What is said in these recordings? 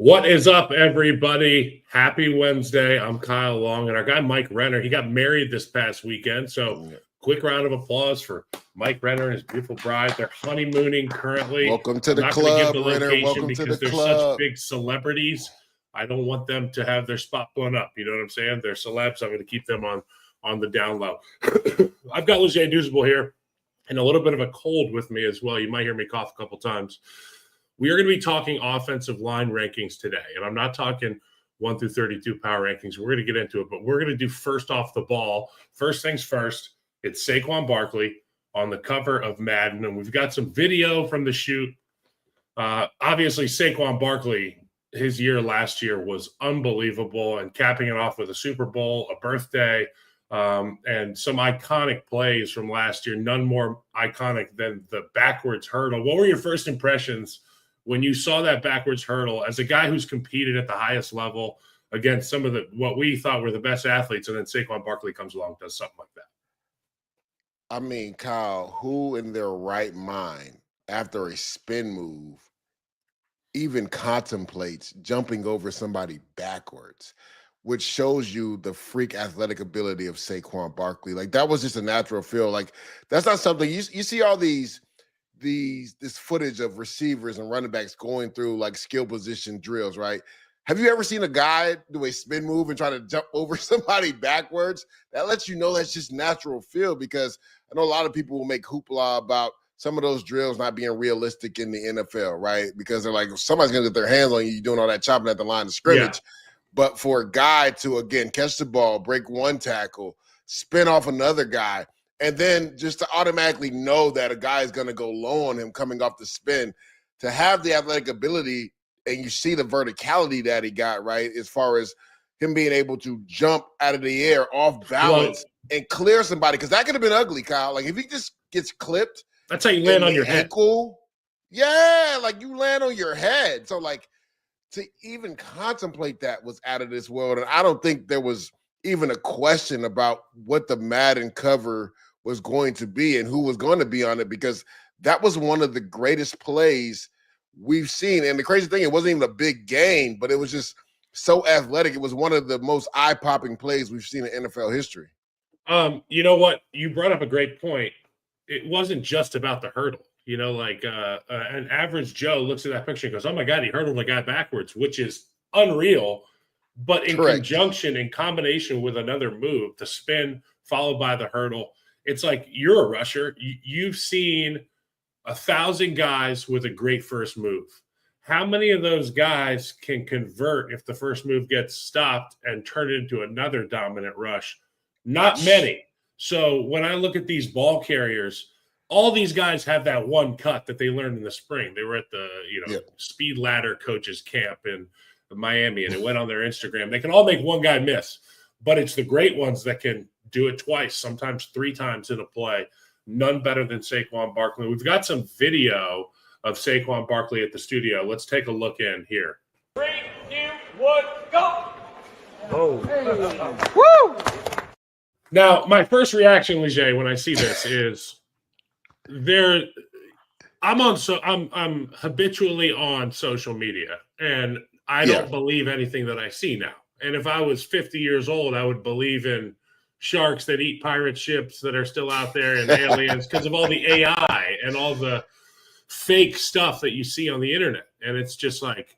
What is up, everybody? Happy Wednesday. I'm Kyle Long, and our guy Mike Renner, he got married this past weekend. So quick round of applause for Mike Renner and his beautiful bride. They're honeymooning currently. Welcome to the I'm not club, going to give the Renner. location Welcome to because the they're club. such big celebrities. I don't want them to have their spot blown up. You know what I'm saying? They're celebs. I'm going to keep them on the down low. I've got Leger Douzable here and a little bit of a cold with me as well. You might hear me cough a couple times. We are going to be talking offensive line rankings today, and I'm not talking 1 through 32 power rankings. We're going to get into it, but we're going to do first off the ball. First things first, it's Saquon Barkley on the cover of Madden, and we've got some video from the shoot. Obviously, Saquon Barkley, his year last year was unbelievable, and capping it off with a Super Bowl, a birthday, and some iconic plays from last year, none more iconic than the backwards hurdle. What were your first impressions when you saw that backwards hurdle as a guy who's competed at the highest level against some of what we thought were the best athletes, and then Saquon Barkley comes along and does something like that? I mean, Kyle, who in their right mind after a spin move even contemplates jumping over somebody backwards, which shows you the freak athletic ability of Saquon Barkley. Like, that was just a natural feel. Like, that's not something you see all this footage of receivers and running backs going through like skill position drills, right? Have you ever seen a guy do a spin move and try to jump over somebody backwards? That lets you know that's just natural feel, because I know a lot of people will make hoopla about some of those drills not being realistic in the NFL, right? Because they're like, somebody's going to get their hands on you doing all that chopping at the line of scrimmage. Yeah. But for a guy to, again, catch the ball, break one tackle, spin off another guy, and then just to automatically know that a guy is going to go low on him coming off the spin, to have the athletic ability, and you see the verticality that he got, right, as far as him being able to jump out of the air off balance and clear somebody, because that could have been ugly, Kyle. Like, if he just gets clipped. That's how you land on your ankle. Yeah, like you land on your head. So, like, to even contemplate that was out of this world. And I don't think there was even a question about what the Madden cover was going to be and who was going to be on it, because that was one of the greatest plays we've seen. And the crazy thing, it wasn't even a big game, but it was just so athletic. It was one of the most eye-popping plays we've seen in NFL history. You know what? You brought up a great point. It wasn't just about the hurdle. You know, like an average Joe looks at that picture and goes, oh, my God, he hurdled the guy backwards, which is unreal. But in conjunction, in combination with another move, the spin followed by the hurdle, it's like you're a rusher. You've seen 1,000 guys with a great first move. How many of those guys can convert if the first move gets stopped and turn it into another dominant rush? Not many. So when I look at these ball carriers, all these guys have that one cut that they learned in the spring. They were at the speed ladder coaches camp in Miami, and it went on their Instagram. They can all make one guy miss, but it's the great ones that can do it twice, sometimes 3 times in a play. None better than Saquon Barkley. We've got some video of Saquon Barkley at the studio. Let's take a look in here. 3, 2, 1, go! Oh. Hey. Woo! Now, my first reaction, Leger, when I see this is I'm habitually on social media, and I don't believe anything that I see now. And if I was 50 years old, I would believe in sharks that eat pirate ships that are still out there and aliens because of all the AI and all the fake stuff that you see on the internet. And it's just like,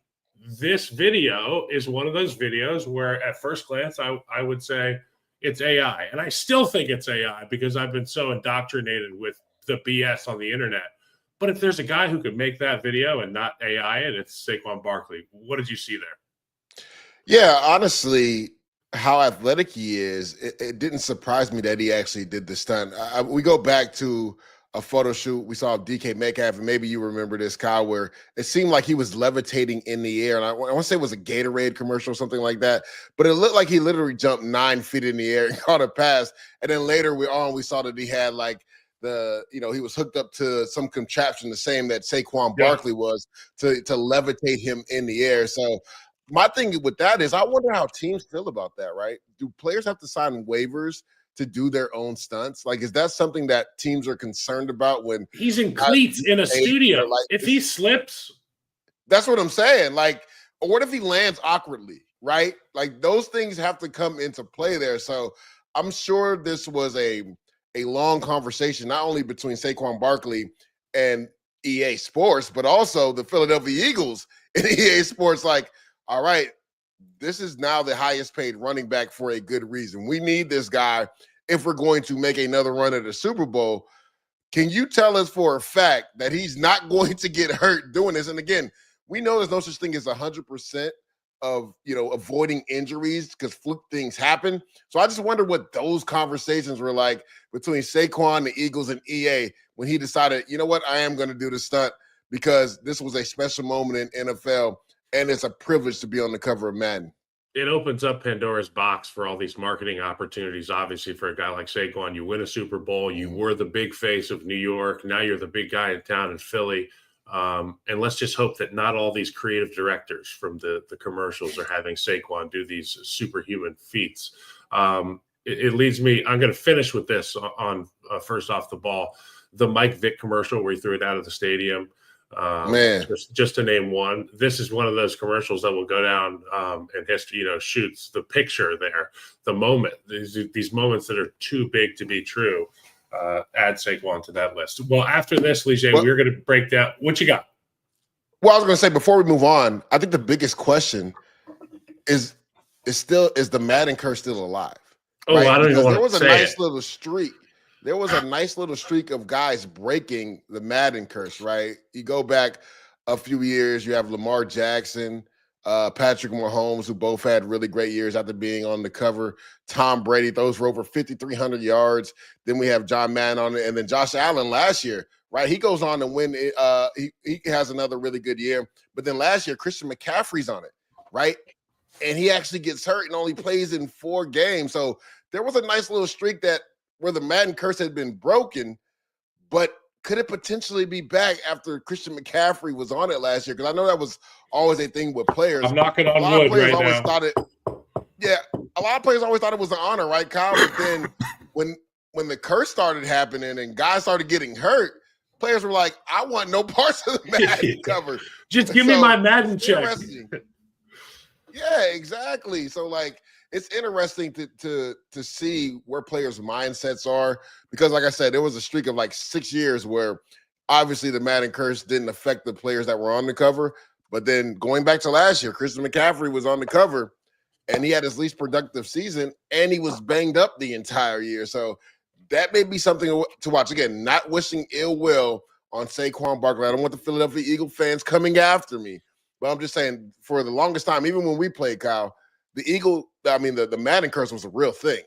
this video is one of those videos where at first glance, I would say, it's AI. And I still think it's AI because I've been so indoctrinated with the BS on the internet. But if there's a guy who could make that video and not AI it, it's Saquon Barkley. What did you see there? Yeah, honestly, how athletic he is, it didn't surprise me that he actually did the stunt. We go back to a photo shoot we saw of DK Metcalf, and maybe you remember this, Kyle, where it seemed like he was levitating in the air. And I want to say it was a Gatorade commercial or something like that, but it looked like he literally jumped 9 feet in the air and caught a pass. And then later we saw that he had like he was hooked up to some contraption, the same that Saquon Barkley was, to levitate him in the air. So my thing with that is, I wonder how teams feel about that, right? Do players have to sign waivers to do their own stunts? Like, is that something that teams are concerned about when he's in cleats in a studio? If he slips, that's what I'm saying. Like, Or what if he lands awkwardly, right? Like those things have to come into play there. So I'm sure this was a long conversation, not only between Saquon Barkley and EA Sports, but also the Philadelphia Eagles and EA Sports. Like, all right, this is now the highest paid running back for a good reason. We need this guy if we're going to make another run at the Super Bowl. Can you tell us for a fact that he's not going to get hurt doing this? And again, we know there's no such thing as 100% of, avoiding injuries because fluke things happen. So I just wonder what those conversations were like between Saquon, the Eagles, and EA when he decided, you know what, I am going to do the stunt because this was a special moment in NFL, and it's a privilege to be on the cover of Madden. It opens up Pandora's box for all these marketing opportunities. Obviously, for a guy like Saquon, you win a Super Bowl, you were the big face of New York. Now you're the big guy in town in Philly. And let's just hope that not all these creative directors from the commercials are having Saquon do these superhuman feats. It leads me, I'm going to finish with this on first off the ball, the Mike Vick commercial where he threw it out of the stadium. Man, just to name one, this is one of those commercials that will go down in history, shoots the picture there, the moment, these moments that are too big to be true. Add Saquon to that list. Well, after this, Leger, we're going to break down what you got. Well, I was going to say before we move on, I think the biggest question is the Madden curse still alive? Oh, right? I don't even want to say nice little streak. There was a nice little streak of guys breaking the Madden curse, right? You go back a few years, you have Lamar Jackson, Patrick Mahomes, who both had really great years after being on the cover. Tom Brady throws for over 5,300 yards. Then we have John Madden on it. And then Josh Allen last year, right? He goes on to win. He has another really good year. But then last year, Christian McCaffrey's on it, right? And he actually gets hurt and only plays in 4 games. So there was a nice little streak where the Madden curse had been broken, but could it potentially be back after Christian McCaffrey was on it last year? Because I know that was always a thing with players. I'm knocking on wood right now. A lot of players always thought it was an honor, right, Kyle? But then when the curse started happening and guys started getting hurt, players were like, I want no parts of the Madden cover. Just give me my Madden check. Yeah, exactly. So, it's interesting to see where players' mindsets are because, like I said, there was a streak of 6 years where obviously the Madden curse didn't affect the players that were on the cover. But then going back to last year, Christian McCaffrey was on the cover and he had his least productive season and he was banged up the entire year. So that may be something to watch. Again, not wishing ill will on Saquon Barkley. I don't want the Philadelphia Eagle fans coming after me. But I'm just saying for the longest time, even when we played, Kyle, the Madden curse was a real thing.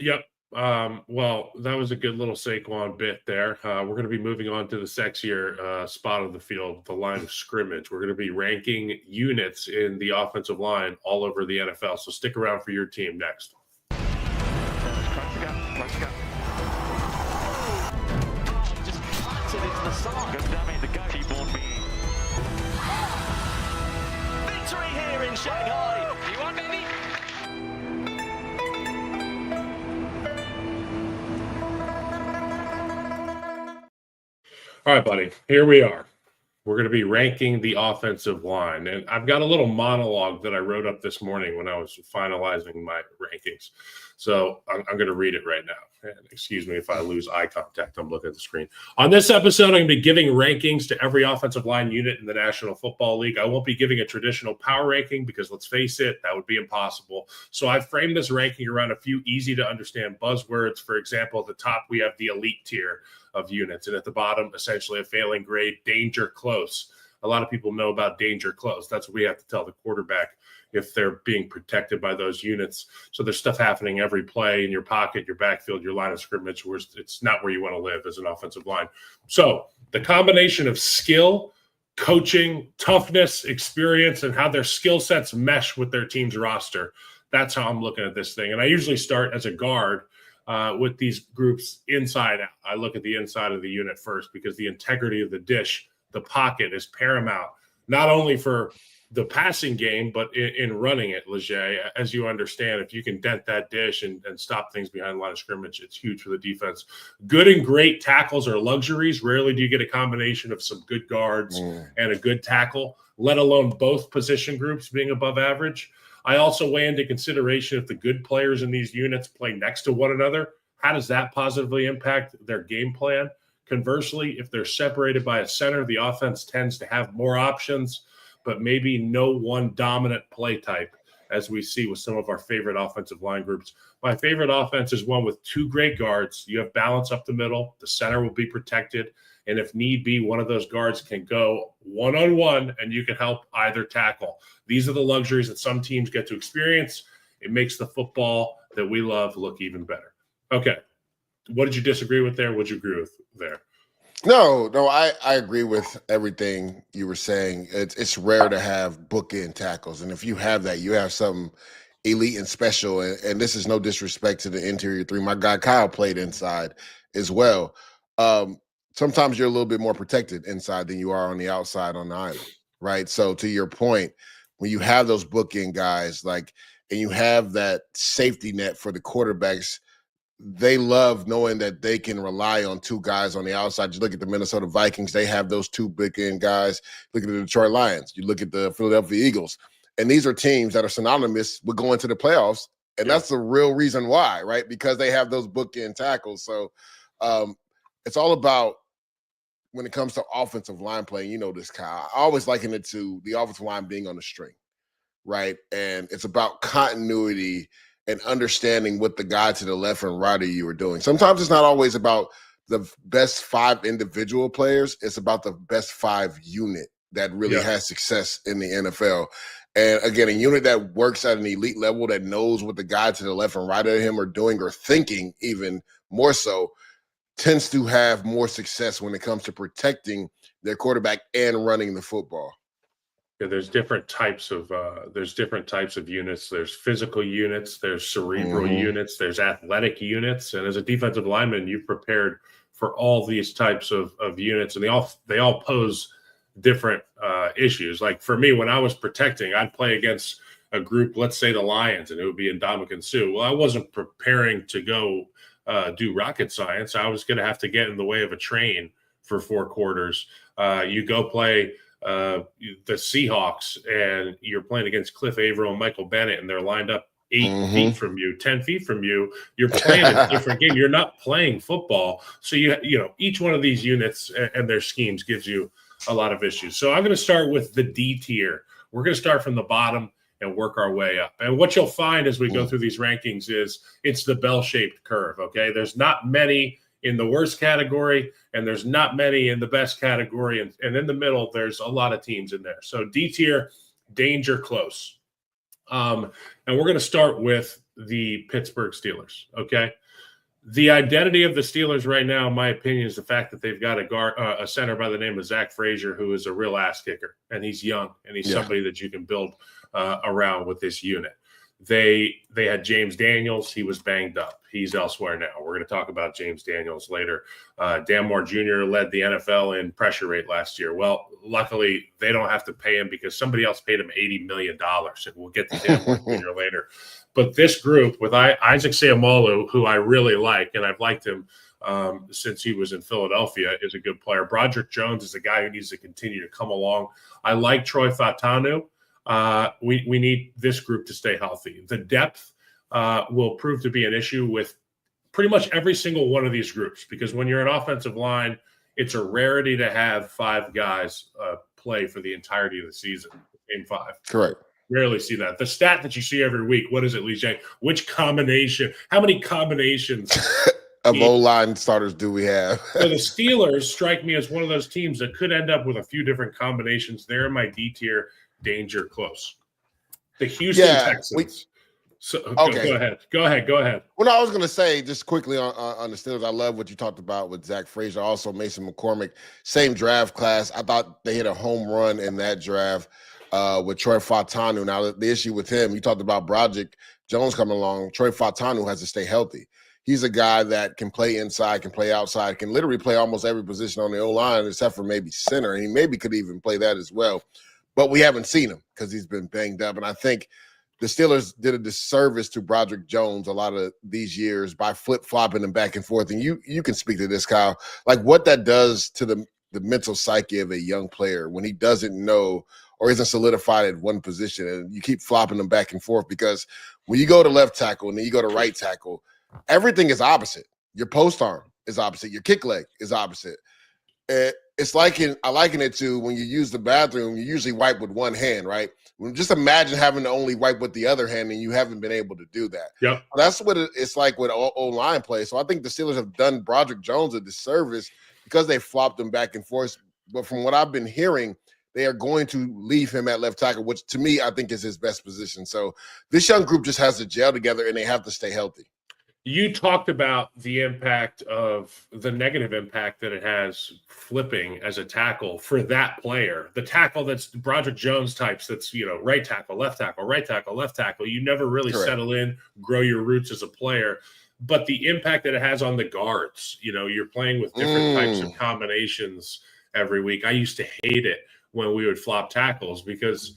Yep. Well, that was a good little Saquon bit there. We're going to be moving on to the sexier spot of the field, the line of scrimmage. We're going to be ranking units in the offensive line all over the NFL. So stick around for your team next. Victory here in Shanghai. You won, baby. All right, buddy. Here we are. We're going to be ranking the offensive line. And I've got a little monologue that I wrote up this morning when I was finalizing my rankings. So I'm going to read it right now. And excuse me if I lose eye contact. I'm looking at the screen. On this episode, I'm going to be giving rankings to every offensive line unit in the National Football League. I won't be giving a traditional power ranking because, let's face it, that would be impossible. So I've framed this ranking around a few easy-to-understand buzzwords. For example, at the top, we have the elite tier of units. And at the bottom, essentially a failing grade, danger close. A lot of people know about danger close. That's what we have to tell the quarterback if they're being protected by those units. So there's stuff happening every play in your pocket, your backfield, your line of scrimmage, where it's not where you want to live as an offensive line. So the combination of skill, coaching, toughness, experience, and how their skill sets mesh with their team's roster, that's how I'm looking at this thing. And I usually start as a guard with these groups inside out. I look at the inside of the unit first because the integrity of the dish, the pocket, is paramount, not only for the passing game, but in running it, Leger, as you understand, if you can dent that dish and stop things behind the line of scrimmage, it's huge for the defense. Good and great tackles are luxuries. Rarely do you get a combination of some good guards and a good tackle, let alone both position groups being above average. I also weigh into consideration if the good players in these units play next to one another, how does that positively impact their game plan? Conversely, if they're separated by a center, the offense tends to have more options, but maybe no one dominant play type, as we see with some of our favorite offensive line groups. My favorite offense is one with two great guards. You have balance up the middle. The center will be protected. And if need be, one of those guards can go one-on-one, and you can help either tackle. These are the luxuries that some teams get to experience. It makes the football that we love look even better. Okay. What did you disagree with there? What did you agree with there? No, I agree with everything you were saying. It's rare to have bookend tackles. And if you have that, you have something elite and special. And this is no disrespect to the interior three. My guy Kyle played inside as well. Sometimes you're a little bit more protected inside than you are on the outside on the island, right? So to your point, when you have those bookend guys, and you have that safety net for the quarterbacks, they love knowing that they can rely on two guys on the outside. You look at the Minnesota Vikings, they have those two big end guys. Look at the Detroit Lions. You look at the Philadelphia Eagles. And these are teams that are synonymous with going to the playoffs. And that's the real reason why, right? Because they have those bookend tackles. So it's all about, when it comes to offensive line play, you know this, Kyle, I always liken it to the offensive line being on the string, right? And it's about continuity and understanding what the guy to the left and right of you are doing. Sometimes it's not always about the best five individual players. It's about the best five unit that really has success in the NFL. And again, a unit that works at an elite level, that knows what the guy to the left and right of him are doing, or thinking even more so, tends to have more success when it comes to protecting their quarterback and running the football. Yeah, there's different types of units. There's physical units, there's cerebral units, there's athletic units. And as a defensive lineman, you've prepared for all these types of units, and they all pose different issues. Like for me, when I was protecting, I'd play against a group, let's say the Lions, and it would be Ndamukong Suh. Well, I wasn't preparing to go do rocket science. I was going to have to get in the way of a train for 4 quarters. You go play the Seahawks, and you're playing against Cliff Averill and Michael Bennett, and they're lined up 8 feet from you, 10 feet from you. You're playing a different game. You're not playing football. So you know, each one of these units and their schemes gives you a lot of issues. So I'm going to start with the D tier. We're going to start from the bottom and work our way up. And what you'll find as we go through these rankings is it's the bell-shaped curve, okay? There's not many in the worst category, and there's not many in the best category. And in the middle, there's a lot of teams in there. So D tier, danger close. And we're going to start with the Pittsburgh Steelers, okay? The identity of the Steelers right now, in my opinion, is the fact that they've got a center by the name of Zach Frazier, who is a real ass kicker, and he's young, and he's somebody that you can build around with this unit. They had James Daniels. He was banged up. He's elsewhere now. We're going to talk about James Daniels later. Dan Moore Jr. led the NFL in pressure rate last year. Well, luckily, they don't have to pay him because somebody else paid him $80 million. And we'll get to Dan Moore Jr. later. But this group with Isaac Seumalo, who I really like, and I've liked him since he was in Philadelphia, is a good player. Broderick Jones is a guy who needs to continue to come along. I like Troy Fautanu. We need this group to stay healthy. The depth will prove to be an issue with pretty much every single one of these groups, because when you're an offensive line, it's a rarity to have 5 guys play for the entirety of the season. Game 5. Correct. Rarely see that. The stat that you see every week, what is it, Leger? Which combination? How many combinations of O-line starters do we have? So the Steelers strike me as one of those teams that could end up with a few different combinations. They're in my D tier, danger close. The Houston Texans. Go ahead. Well, no, I was going to say just quickly on the Steelers, I love what you talked about with Zach Frazier, also Mason McCormick, same draft class. I thought they hit a home run in that draft with Troy Fautanu. Now, the issue with him, you talked about Broderick Jones coming along. Troy Fautanu has to stay healthy. He's a guy that can play inside, can play outside, can literally play almost every position on the O-line except for maybe center, and he maybe could even play that as well. but we haven't seen him because he's been banged up. And I think the Steelers did a disservice to Broderick Jones a lot of these years by flip-flopping him back and forth. And you can speak to this, Kyle, like what that does to the mental psyche of a young player when he doesn't know or isn't solidified at one position. And you keep flopping them back and forth because when you go to left tackle and then you go to right tackle, everything is opposite. Your post arm is opposite. Your kick leg is opposite. It's like I liken it to when you use the bathroom, you usually wipe with one hand, right? Just imagine having to only wipe with the other hand and you haven't been able to do that. Yep. That's what it's like with O-line play. So I think the Steelers have done Broderick Jones a disservice because they flopped him back and forth. But from what I've been hearing, they are going to leave him at left tackle, which to me, I think is his best position. So this young group just has to gel together and they have to stay healthy. You talked about the impact of the negative impact that it has flipping as a tackle for that player. The tackle that's Broderick Jones types, that's, right tackle, left tackle, right tackle, left tackle. You never really Correct. settle in, grow your roots as a player. But the impact that it has on the guards, you're playing with different types of combinations every week. I used to hate it when we would flop tackles because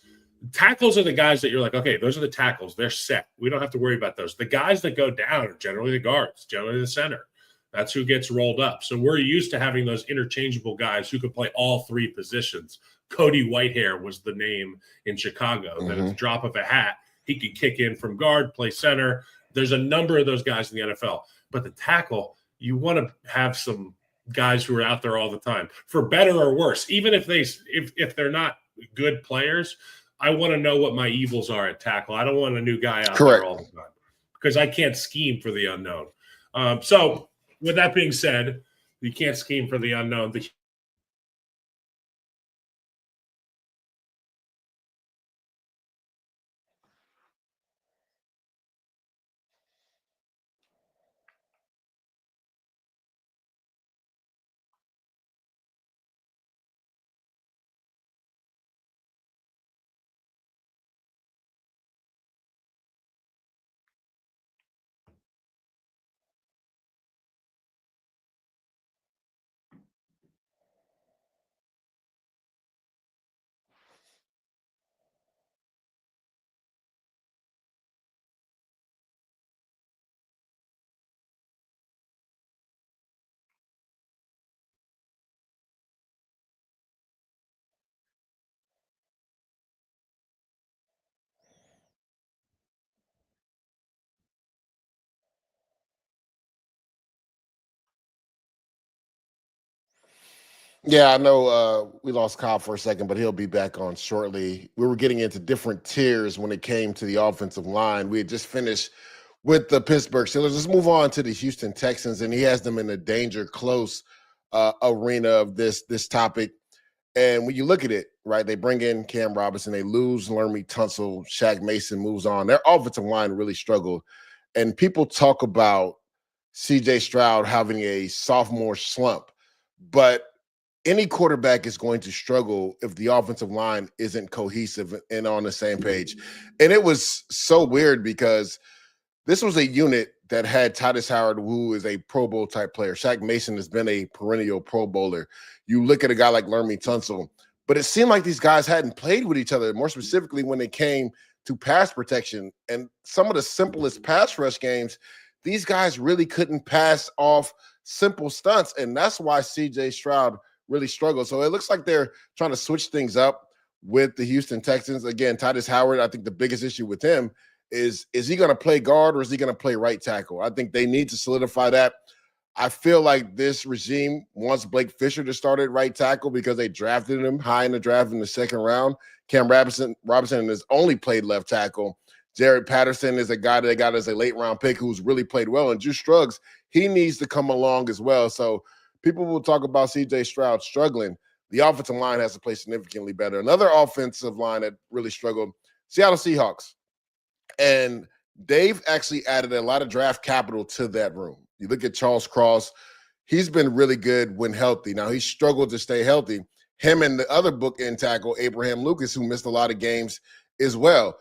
tackles are the guys that you're like, okay, those are the tackles. They're set. We don't have to worry about those. The guys that go down are generally the guards, generally the center. That's who gets rolled up. So we're used to having those interchangeable guys who could play all three positions. Cody Whitehair was the name in Chicago. That at the drop of a hat, he could kick in from guard, play center. There's a number of those guys in the NFL. But the tackle, you want to have some guys who are out there all the time, for better or worse. Even if they're not good players, I want to know what my evils are at tackle. I don't want a new guy out there all the time because I can't scheme for the unknown. So with that being said, you can't scheme for the unknown. Yeah, I know we lost Kyle for a second, but he'll be back on shortly. We were getting into different tiers when it came to the offensive line. We had just finished with the Pittsburgh Steelers. Let's move on to the Houston Texans, and he has them in a danger close arena of this topic. And when you look at it, right, they bring in Cam Robinson, they lose Lermy Tunsil, Shaq Mason moves on. Their offensive line really struggled. And people talk about CJ Stroud having a sophomore slump, but any quarterback is going to struggle if the offensive line isn't cohesive and on the same page. And it was so weird because this was a unit that had Titus Howard, who is a Pro Bowl type player. Shaq Mason has been a perennial Pro Bowler. You look at a guy like Lermy Tunsil, but it seemed like these guys hadn't played with each other, more specifically when it came to pass protection. And some of the simplest pass rush games, these guys really couldn't pass off simple stunts. And that's why CJ Stroud really struggled. So it looks like they're trying to switch things up with the Houston Texans. Again, Titus Howard, I think the biggest issue with him is he going to play guard or is he going to play right tackle? I think they need to solidify that. I feel like this regime wants Blake Fisher to start at right tackle because they drafted him high in the draft in the second round. Cam Robinson has only played left tackle. Jared Patterson is a guy that they got as a late round pick who's really played well. And Drew Struggs, he needs to come along as well. So people will talk about CJ Stroud struggling. The offensive line has to play significantly better. Another offensive line that really struggled, Seattle Seahawks. And they've actually added a lot of draft capital to that room. You look at Charles Cross, he's been really good when healthy. Now, he struggled to stay healthy. Him and the other bookend tackle, Abraham Lucas, who missed a lot of games as well.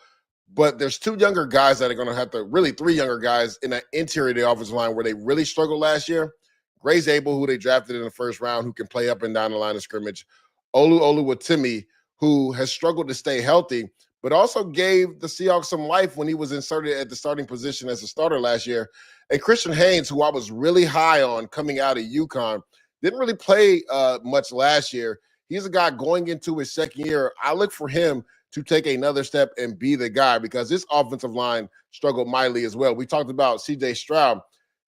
But there's two younger guys that are going to have to, really three younger guys in the interior of the offensive line where they really struggled last year. Grace Abel, who they drafted in the first round, who can play up and down the line of scrimmage. Oluwatimi, who has struggled to stay healthy, but also gave the Seahawks some life when he was inserted at the starting position as a starter last year. And Christian Haynes, who I was really high on coming out of UConn, didn't really play much last year. He's a guy going into his second year. I look for him to take another step and be the guy because this offensive line struggled mightily as well. We talked about C.J. Stroud.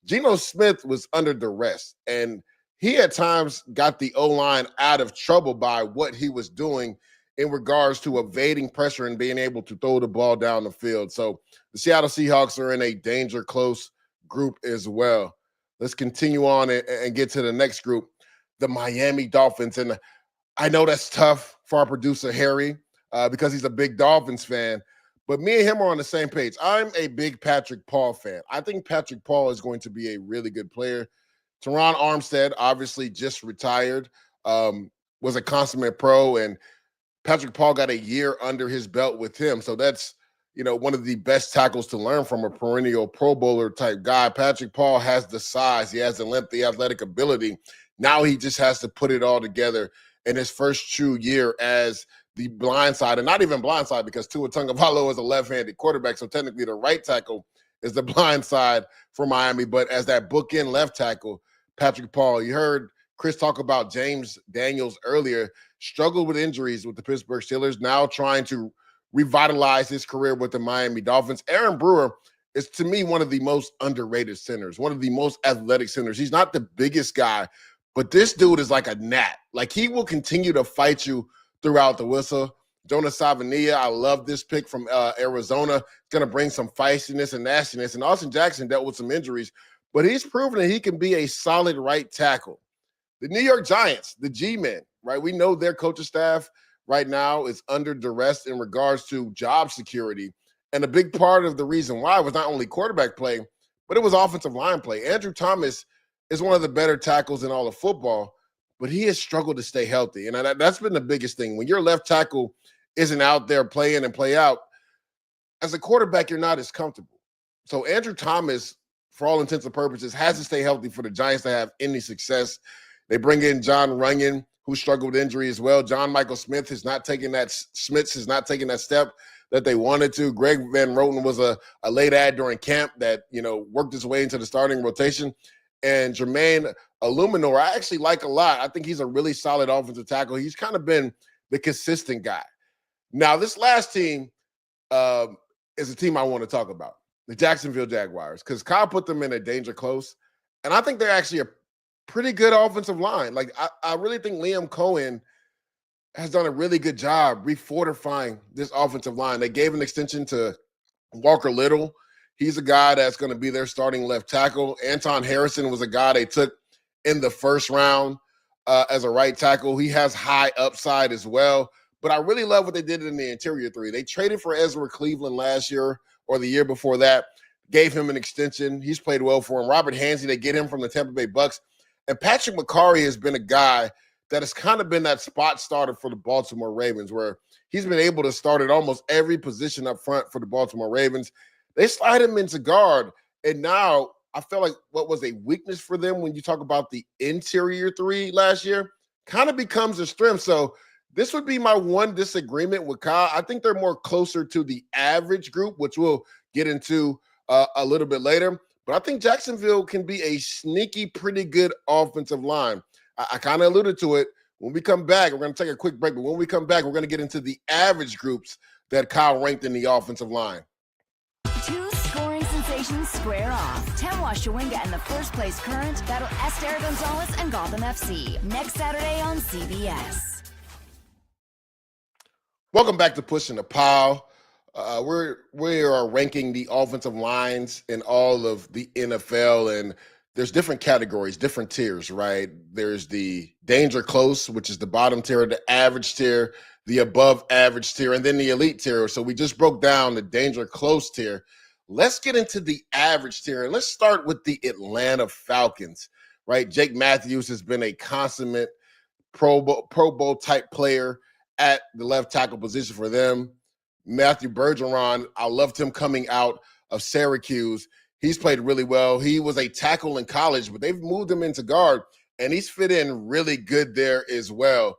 Geno Smith was under duress, and he at times got the O-line out of trouble by what he was doing in regards to evading pressure and being able to throw the ball down the field. So the Seattle Seahawks are in a danger close group as well. Let's continue on and get to the next group, the Miami Dolphins. And I know that's tough for our producer, Harry, because he's a big Dolphins fan. But me and him are on the same page. I'm a big Patrick Paul fan. I think Patrick Paul is going to be a really good player. Teron Armstead, obviously just retired, was a consummate pro, and Patrick Paul got a year under his belt with him. So that's, one of the best tackles to learn from, a perennial Pro Bowler type guy. Patrick Paul has the size. He has the length, the athletic ability. Now he just has to put it all together in his first true year as the blind side, and not even blind side because Tua Tagovailoa is a left-handed quarterback, so technically the right tackle is the blind side for Miami. But as that bookend left tackle, Patrick Paul, you heard Chris talk about James Daniels earlier, struggled with injuries with the Pittsburgh Steelers, now trying to revitalize his career with the Miami Dolphins. Aaron Brewer is, to me, one of the most underrated centers, one of the most athletic centers. He's not the biggest guy, but this dude is like a gnat. Like, he will continue to fight you throughout the whistle. Jonas Savania, I love this pick from Arizona. It's going to bring some feistiness and nastiness. And Austin Jackson dealt with some injuries, but he's proven that he can be a solid right tackle. The New York Giants, the G-men, right? We know their coaching staff right now is under duress in regards to job security. And a big part of the reason why was not only quarterback play, but it was offensive line play. Andrew Thomas is one of the better tackles in all of football, but he has struggled to stay healthy. And that's been the biggest thing. When your left tackle isn't out there playing and play out, as a quarterback, you're not as comfortable. So Andrew Thomas, for all intents and purposes, has to stay healthy for the Giants to have any success. They bring in John Runyon, who struggled with injury as well. John Michael Smith has not taken that step that they wanted to. Greg Van Roten was a late add during camp that, worked his way into the starting rotation. And Jermaine Illuminor, I actually like a lot. I think he's a really solid offensive tackle. He's kind of been the consistent guy. Now, this last team is a team I want to talk about, the Jacksonville Jaguars, because Kyle put them in a danger close. And I think they're actually a pretty good offensive line. Like, I really think Liam Cohen has done a really good job refortifying this offensive line. They gave an extension to Walker Little. He's a guy that's going to be their starting left tackle. Anton Harrison was a guy they took in the first round as a right tackle. He has high upside as well. But I really love what they did in the interior three. They traded for Ezra Cleveland last year or the year before that, gave him an extension. He's played well for him. Robert Hansey, they get him from the Tampa Bay Bucks. And Patrick McCarry has been a guy that has kind of been that spot starter for the Baltimore Ravens, where he's been able to start at almost every position up front for the Baltimore Ravens. They slide him into guard, and now I feel like what was a weakness for them when you talk about the interior three last year kind of becomes a strength. So this would be my one disagreement with Kyle. I think they're more closer to the average group, which we'll get into a little bit later. But I think Jacksonville can be a sneaky, pretty good offensive line. I kind of alluded to it. When we come back, we're going to take a quick break. But when we come back, we're going to get into the average groups that Kyle ranked in the offensive line. Two scoring sensations square off. Temwa Shawinga and the first-place Current battle Esther Gonzalez and Gotham FC. Next Saturday on CBS. Welcome back to Pushing the Pile. We are ranking the offensive lines in all of the NFL, and there's different categories, different tiers, right? There's the danger close, which is the bottom tier, the average tier, the above average tier, and then the elite tier. So we just broke down the danger close tier. Let's get into the average tier, and let's start with the Atlanta Falcons, right? Jake Matthews has been a consummate Pro Bowl type player at the left tackle position for them. Matthew Bergeron, I loved him coming out of Syracuse. He's played really well. He was a tackle in college, but they've moved him into guard, and he's fit in really good there as well.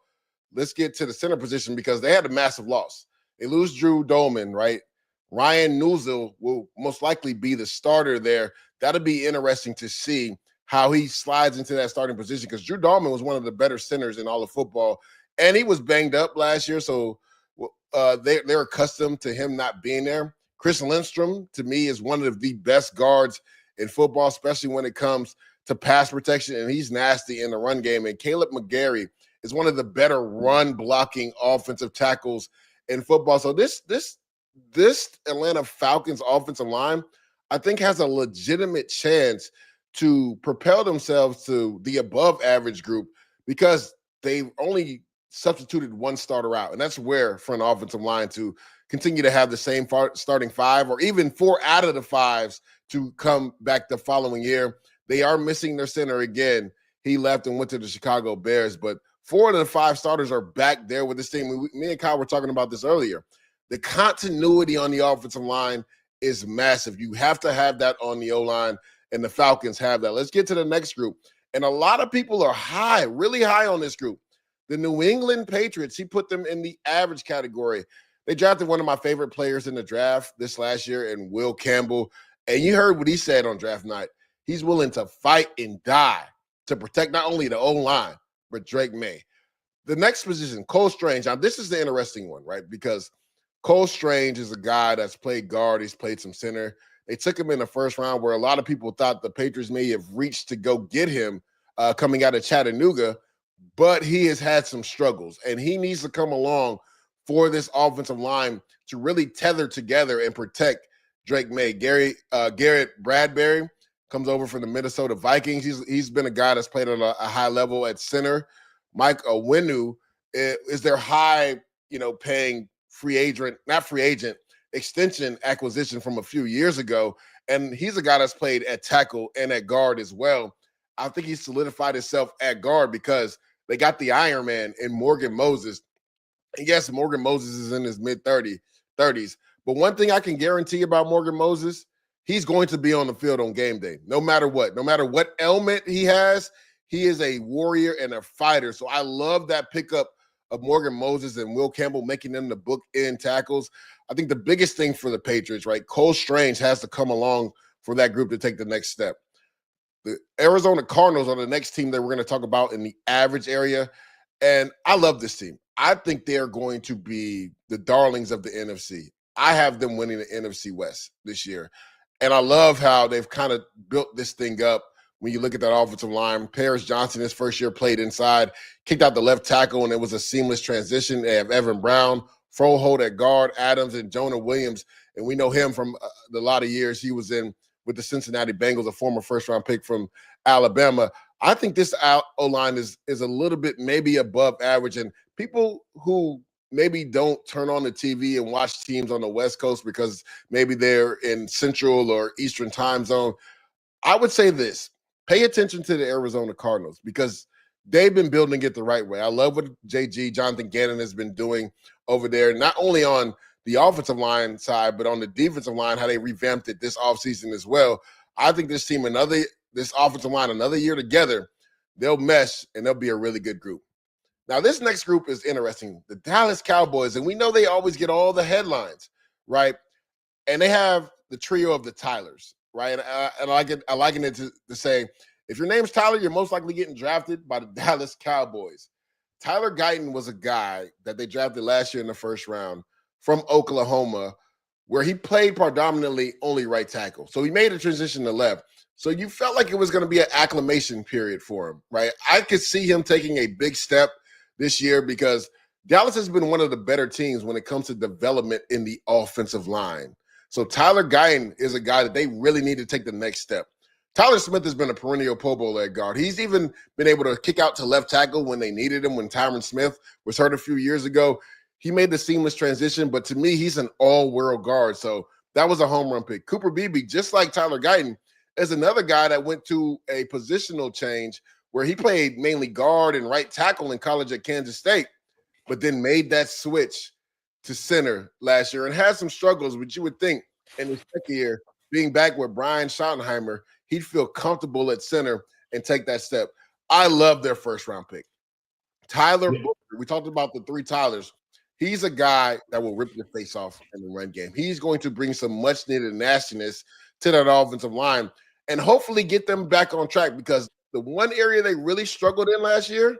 let's get to the center position because they had a massive loss. They lose Drew Dolman, right? Ryan Nuzil will most likely be the starter there. That'll be interesting to see how he slides into that starting position because Drew Dolman was one of the better centers in all of football, and he was banged up last year, so they're accustomed to him not being there. Chris Lindstrom, to me, is one of the best guards in football, especially when it comes to pass protection, and he's nasty in the run game. And Caleb McGarry is one of the better run-blocking offensive tackles in football. So this Atlanta Falcons offensive line, I think, has a legitimate chance to propel themselves to the above-average group because they've only substituted one starter out, and that's rare for an offensive line to continue to have the same starting five or even 4 out of the 5s to come back the following year. They are missing their center again. He left and went to the Chicago Bears, but 4 of the 5 starters are back there with this team. Me and Kyle were talking about this earlier. The continuity on the offensive line is massive. You have to have that on the O-line, and the Falcons have that. Let's get to the next group. And a lot of people are really high on this group. The New England Patriots, he put them in the average category. They drafted one of my favorite players in the draft this last year in Will Campbell. And you heard what he said on draft night. He's willing to fight and die to protect not only the O-line, but Drake May. The next position, Cole Strange. Now, this is the interesting one, right? Because Cole Strange is a guy that's played guard. He's played some center. They took him in the first round where a lot of people thought the Patriots may have reached to go get him coming out of Chattanooga, but he has had some struggles, and he needs to come along for this offensive line to really tether together and protect Drake May. Garrett Bradbury comes over from the Minnesota Vikings. He's been a guy that's played at a high level at center. Mike Owenu is their high, paying extension acquisition from a few years ago. And he's a guy that's played at tackle and at guard as well. I think he solidified himself at guard because they got the Iron Man in Morgan Moses. And yes, Morgan Moses is in his mid-30s. But one thing I can guarantee about Morgan Moses, he's going to be on the field on game day, no matter what. No matter what ailment he has, he is a warrior and a fighter. So I love that pickup of Morgan Moses and Will Campbell making them the bookend tackles. I think the biggest thing for the Patriots, right, Cole Strange has to come along for that group to take the next step. The Arizona Cardinals are the next team that we're going to talk about in the average area. And I love this team. I think they're going to be the darlings of the NFC. I have them winning the NFC West this year. And I love how they've kind of built this thing up. When you look at that offensive line, Paris Johnson, his first year, played inside, kicked out the left tackle, and it was a seamless transition. They have Evan Brown, Froholt at guard, Adams, and Jonah Williams. And we know him from the lot of years he was in with the Cincinnati Bengals, a former first-round pick from Alabama. I think this O-line is a little bit maybe above average. And people who maybe don't turn on the TV and watch teams on the West Coast because maybe they're in Central or Eastern time zone, I would say this. Pay attention to the Arizona Cardinals because they've been building it the right way. I love what Jonathan Gannon has been doing over there, not only on the offensive line side, but on the defensive line, how they revamped it this offseason as well. I think this team, this offensive line, another year together, they'll mesh and they'll be a really good group. Now, this next group is interesting. The Dallas Cowboys, and we know they always get all the headlines, right? And they have the trio of the Tylers, right? And I liken it to say, if your name's Tyler, you're most likely getting drafted by the Dallas Cowboys. Tyler Guyton was a guy that they drafted last year in the first round from Oklahoma, where he played predominantly only right tackle. So he made a transition to left. So you felt like it was going to be an acclimation period for him, right? I could see him taking a big step this year because Dallas has been one of the better teams when it comes to development in the offensive line. So Tyler Guyton is a guy that they really need to take the next step. Tyler Smith has been a perennial Pro Bowl at guard. He's even been able to kick out to left tackle when they needed him, when Tyron Smith was hurt a few years ago. He made the seamless transition, but to me, he's an all-world guard. So that was a home run pick. Cooper Beebe, just like Tyler Guyton, is another guy that went to a positional change where he played mainly guard and right tackle in college at Kansas State, but then made that switch to center last year and had some struggles, but you would think in his second year, being back with Brian Schottenheimer, he'd feel comfortable at center and take that step. I love their first-round pick. Tyler Booker, we talked about the three Tylers. He's a guy that will rip your face off in the run game. He's going to bring some much needed nastiness to that offensive line and hopefully get them back on track, because the one area they really struggled in last year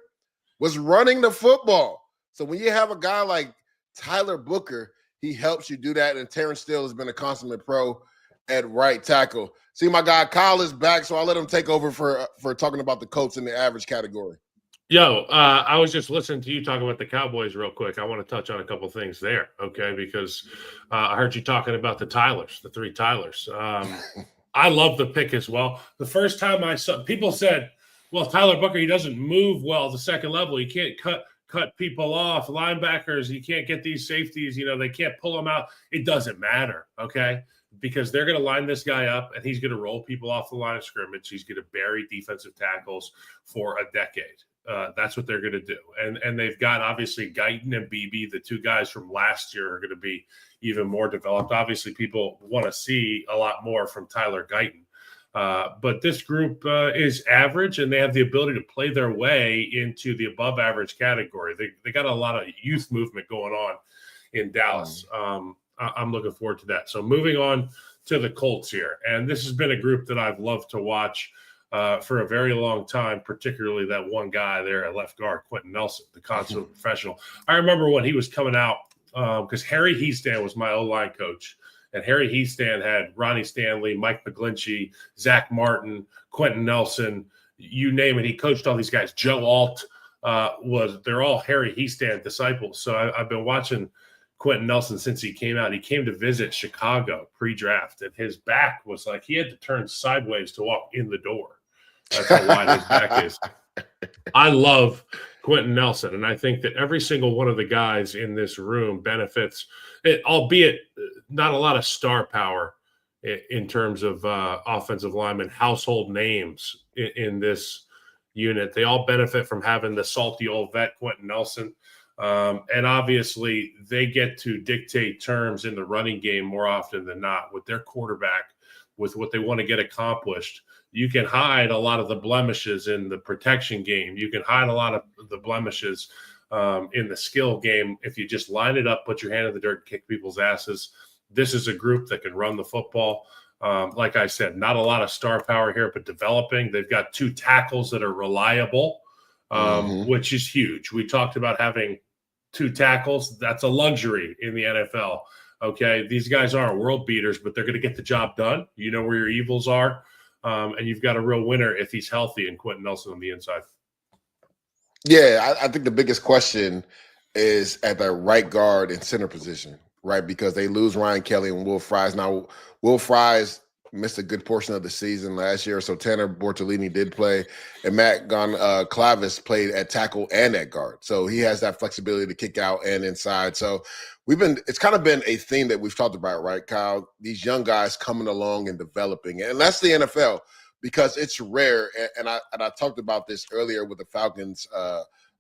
was running the football. So when you have a guy like Tyler Booker, he helps you do that. And Terrence Steele has been a consummate pro at right tackle. See, my guy Kyle is back, so I'll let him take over for talking about the Colts in the average category. Yo, I was just listening to you talking about the Cowboys real quick. I want to touch on a couple things there, okay? Because I heard you talking about the Tylers, the three Tylers. I love the pick as well. The first time I saw, people said, well, Tyler Booker, he doesn't move well at the second level. He can't cut people off, linebackers. You can't get these safeties. They can't pull them out. It doesn't matter, okay? Because they're going to line this guy up, and he's going to roll people off the line of scrimmage. He's going to bury defensive tackles for a decade. That's what they're going to do. And they've got, obviously, Guyton and BB, the two guys from last year, are going to be even more developed. Obviously, people want to see a lot more from Tyler Guyton. But this group is average, and they have the ability to play their way into the above average category. They got a lot of youth movement going on in Dallas. I'm looking forward to that. So moving on to the Colts here. And this has been a group that I've loved to watch for a very long time, particularly that one guy there at left guard, Quentin Nelson, the consummate professional. I remember when he was coming out, because Harry Heastand was my O-line coach. And Harry Heastand had Ronnie Stanley, Mike McGlinchey, Zach Martin, Quentin Nelson, you name it. He coached all these guys. Joe Alt they're all Harry Heastand disciples. So I've been watching Quentin Nelson since he came out. He came to visit Chicago pre-draft, and his back was like he had to turn sideways to walk in the door. That's how wide his back is. I love Quentin Nelson, and I think that every single one of the guys in this room benefits, albeit not a lot of star power in terms of offensive linemen, household names in this unit. They all benefit from having the salty old vet, Quentin Nelson. And obviously, they get to dictate terms in the running game more often than not with their quarterback, with what they want to get accomplished. You can hide a lot of the blemishes in the protection game. You can hide a lot of the blemishes in the skill game if you just line it up, put your hand in the dirt, and kick people's asses. This is a group that can run the football. Like I said, not a lot of star power here, but developing. They've got two tackles that are reliable, which is huge. We talked about having two tackles. That's a luxury in the NFL. Okay, these guys aren't world beaters, but they're going to get the job done. You know where your evils are. And you've got a real winner if he's healthy and Quentin Nelson on the inside. Yeah, I think the biggest question is at the right guard and center position, right? Because they lose Ryan Kelly and Will Fries. Now, Will Fries missed a good portion of the season last year, so Tanner Bortolini did play, and Matt Clavis played at tackle and at guard. So he has that flexibility to kick out and inside. So it's kind of been a theme that we've talked about, right, Kyle? These young guys coming along and developing. And that's the NFL, because it's rare. And I talked about this earlier with the Falcons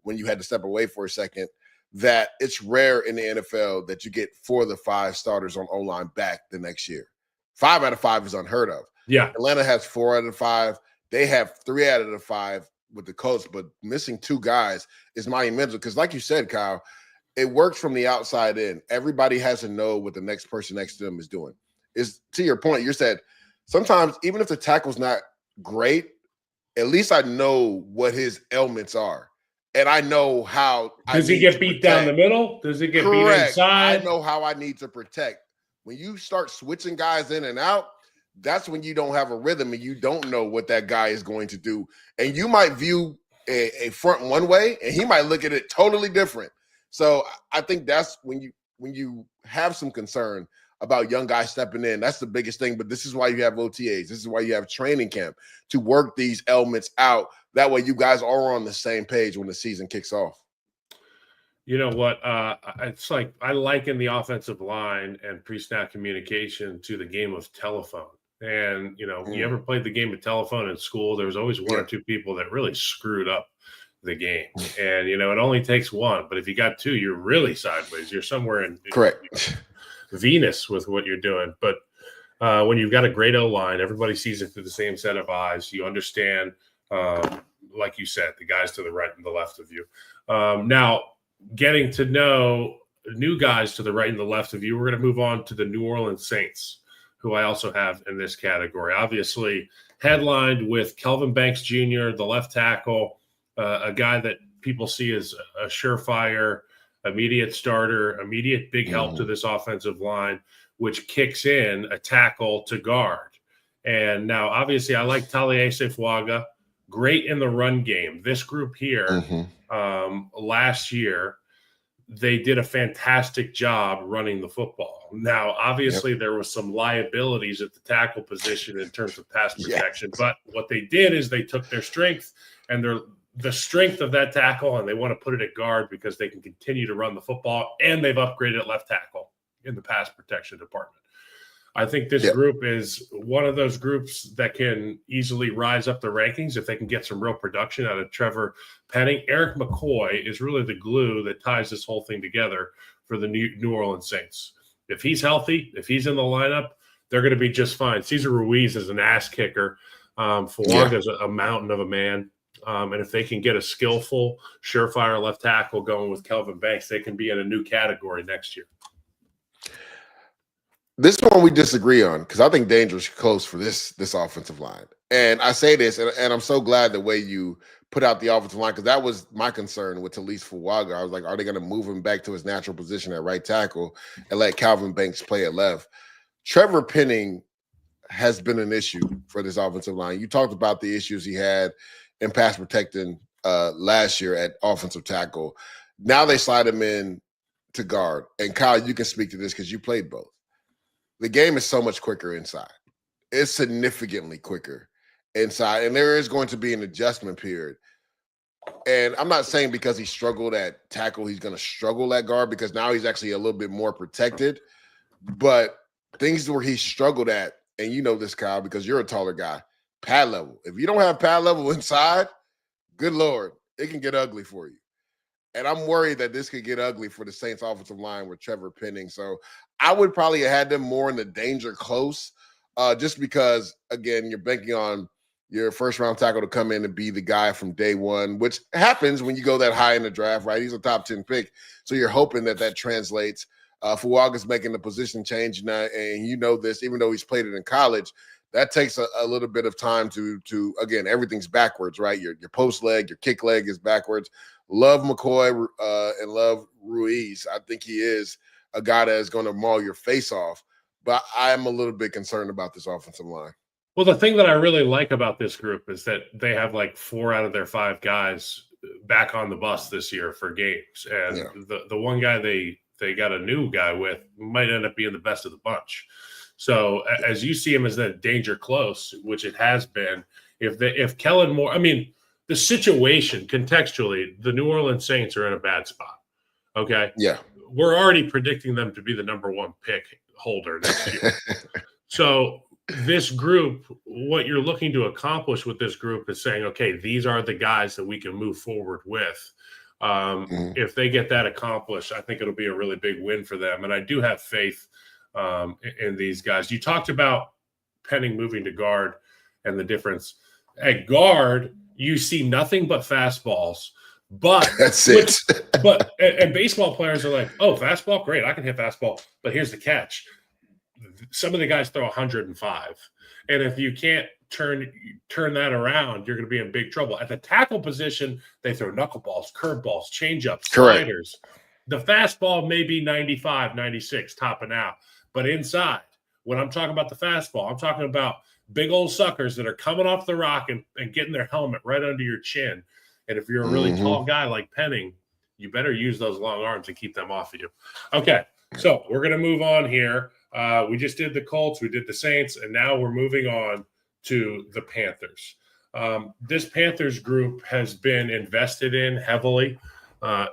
when you had to step away for a second, that it's rare in the NFL that you get 4 of the 5 starters on O-line back the next year. 5 out of 5 is unheard of. Yeah. Atlanta has 4 out of 5. They have 3 out of the 5 with the Colts, but missing 2 guys is monumental because, like you said, Kyle, it works from the outside in. Everybody has to know what the next person next to them is doing. Is to your point, you said sometimes even if the tackle's not great, at least I know what his ailments are. And I know how. Does he get beat down the middle? Does he get beat inside? I know how I need to protect. When you start switching guys in and out, that's when you don't have a rhythm and you don't know what that guy is going to do. And you might view a front one way and he might look at it totally different. So I think that's when you have some concern about young guys stepping in. That's the biggest thing. But this is why you have OTAs. This is why you have training camp to work these elements out. That way you guys are on the same page when the season kicks off. You know what? It's like I liken the offensive line and pre-snap communication to the game of telephone. And, you ever played the game of telephone in school? There was always one or two people that really screwed up the game. And, it only takes one. But if you got 2, you're really sideways. You're somewhere in Venus with what you're doing. But when you've got a great O-line, everybody sees it through the same set of eyes. You understand like you said, the guys to the right and the left of you. Now, getting to know new guys to the right and the left of you, we're going to move on to the New Orleans Saints, who I also have in this category. Obviously, headlined with Kelvin Banks Jr., the left tackle, a guy that people see as a surefire, immediate starter, immediate big help to this offensive line, which kicks in a tackle to guard. And now, obviously, I like Taliesin Fuaga, great in the run game. This group here, last year, they did a fantastic job running the football. Now, obviously, there was some liabilities at the tackle position in terms of pass protection, but what they did is they took their strength and the strength of that tackle, and they want to put it at guard because they can continue to run the football, and they've upgraded at left tackle in the pass protection department. I think this group is one of those groups that can easily rise up the rankings if they can get some real production out of Trevor Penning. Eric McCoy is really the glue that ties this whole thing together for the New Orleans Saints. If he's healthy, if he's in the lineup, they're going to be just fine. Cesar Ruiz is an ass kicker. Fuaga is a mountain of a man. And if they can get a skillful, surefire left tackle going with Kelvin Banks, they can be in a new category next year. This one we disagree on because I think dangerous close for this offensive line. And I say this, and I'm so glad the way you put out the offensive line, because that was my concern with Taliesin Fuaga. I was like, are they going to move him back to his natural position at right tackle and let Calvin Banks play at left? Trevor Penning has been an issue for this offensive line. You talked about the issues he had in pass protecting last year at offensive tackle. Now they slide him in to guard. And Kyle, you can speak to this because you played both. The game is so much quicker inside. It's significantly quicker inside, and there is going to be an adjustment period. And I'm not saying because he struggled at tackle, he's going to struggle at guard, because now he's actually a little bit more protected. But things where he struggled at, and you know this, Kyle, because you're a taller guy, pad level. If you don't have pad level inside, good Lord, it can get ugly for you. And I'm worried that this could get ugly for the Saints offensive line with Trevor Penning. So I would probably have had them more in the danger close, just because, again, you're banking on your first-round tackle to come in and be the guy from day one, which happens when you go that high in the draft, right? He's a top 10 pick. So you're hoping that translates. Fuaga's making the position change now, and you know this, even though he's played it in college, that takes a little bit of time to again, everything's backwards, right? Your post leg, your kick leg is backwards. Love McCoy and love Ruiz. I think he is a guy that is going to maul your face off, but I'm a little bit concerned about this offensive line. Well, the thing that I really like about this group is that they have like 4 out of their 5 guys back on the bus this year for games. And the one guy they got a new guy with might end up being the best of the bunch. So as you see him as that danger close, which it has been, if Kellen Moore, I mean, the situation contextually, the New Orleans Saints are in a bad spot. Okay. Yeah. We're already predicting them to be the number 1 pick holder next year. So this group, what you're looking to accomplish with this group is saying, okay, these are the guys that we can move forward with. If they get that accomplished, I think it'll be a really big win for them. And I do have faith in these guys. You talked about Penning moving to guard and the difference. At guard, you see nothing but fastballs. But that's it. And baseball players are like, oh, fastball, great, I can hit fastball. But here's the catch: some of the guys throw 105, and if you can't turn that around, you're going to be in big trouble. At the tackle position, they throw knuckleballs, curveballs, changeups, sliders. The fastball may be 95, 96, topping out, but inside, when I'm talking about the fastball, I'm talking about big old suckers that are coming off the rock and getting their helmet right under your chin. And if you're a really tall guy like Penning, you better use those long arms and keep them off of you. Okay, so we're going to move on here. We just did the Colts, we did the Saints, and now we're moving on to the Panthers. This Panthers group has been invested in heavily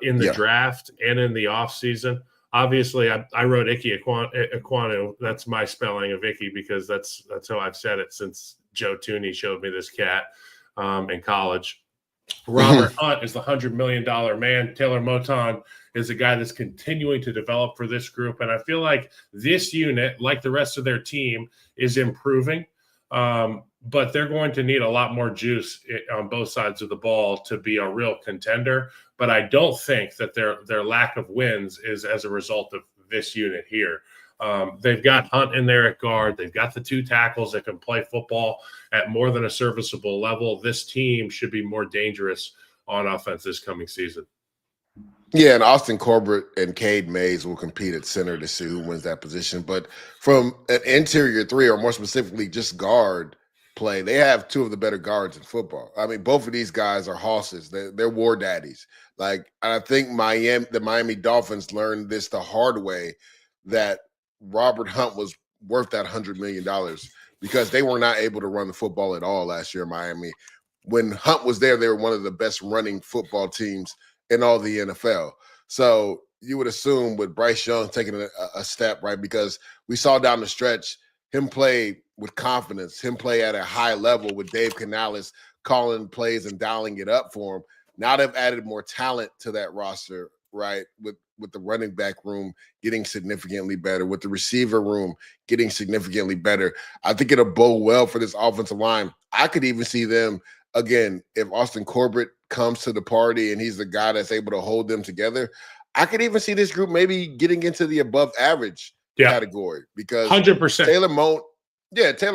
in the draft and in the offseason. Obviously, I wrote Ike Ekwonu. That's my spelling of Ike because that's how I've said it since Joe Tooney showed me this cat in college. Robert Hunt is the $100 million man. Taylor Moton is a guy that's continuing to develop for this group. And I feel like this unit, like the rest of their team, is improving. But they're going to need a lot more juice on both sides of the ball to be a real contender. But I don't think that their lack of wins is as a result of this unit here. They've got Hunt in there at guard. They've got the 2 tackles that can play football at more than a serviceable level. This team should be more dangerous on offense this coming season. Yeah, and Austin Corbett and Cade Mays will compete at center to see who wins that position. But from an interior 3, or more specifically just guard play, they have 2 of the better guards in football. I mean, both of these guys are hosses. They're war daddies. Like, I think the Miami Dolphins learned this the hard way, that Robert Hunt was worth that $100 million, because they were not able to run the football at all last year in Miami. When Hunt was there, they were one of the best running football teams in all the NFL. So you would assume with Bryce Young taking a step, right? Because we saw down the stretch him play with confidence, him play at a high level with Dave Canales calling plays and dialing it up for him. Now they've added more talent to that roster, right? With the running back room getting significantly better, with the receiver room getting significantly better. I think it'll bode well for this offensive line. I could even see them, again, if Austin Corbett comes to the party and he's the guy that's able to hold them together, I could even see this group maybe getting into the above average category, because 100%. Taylor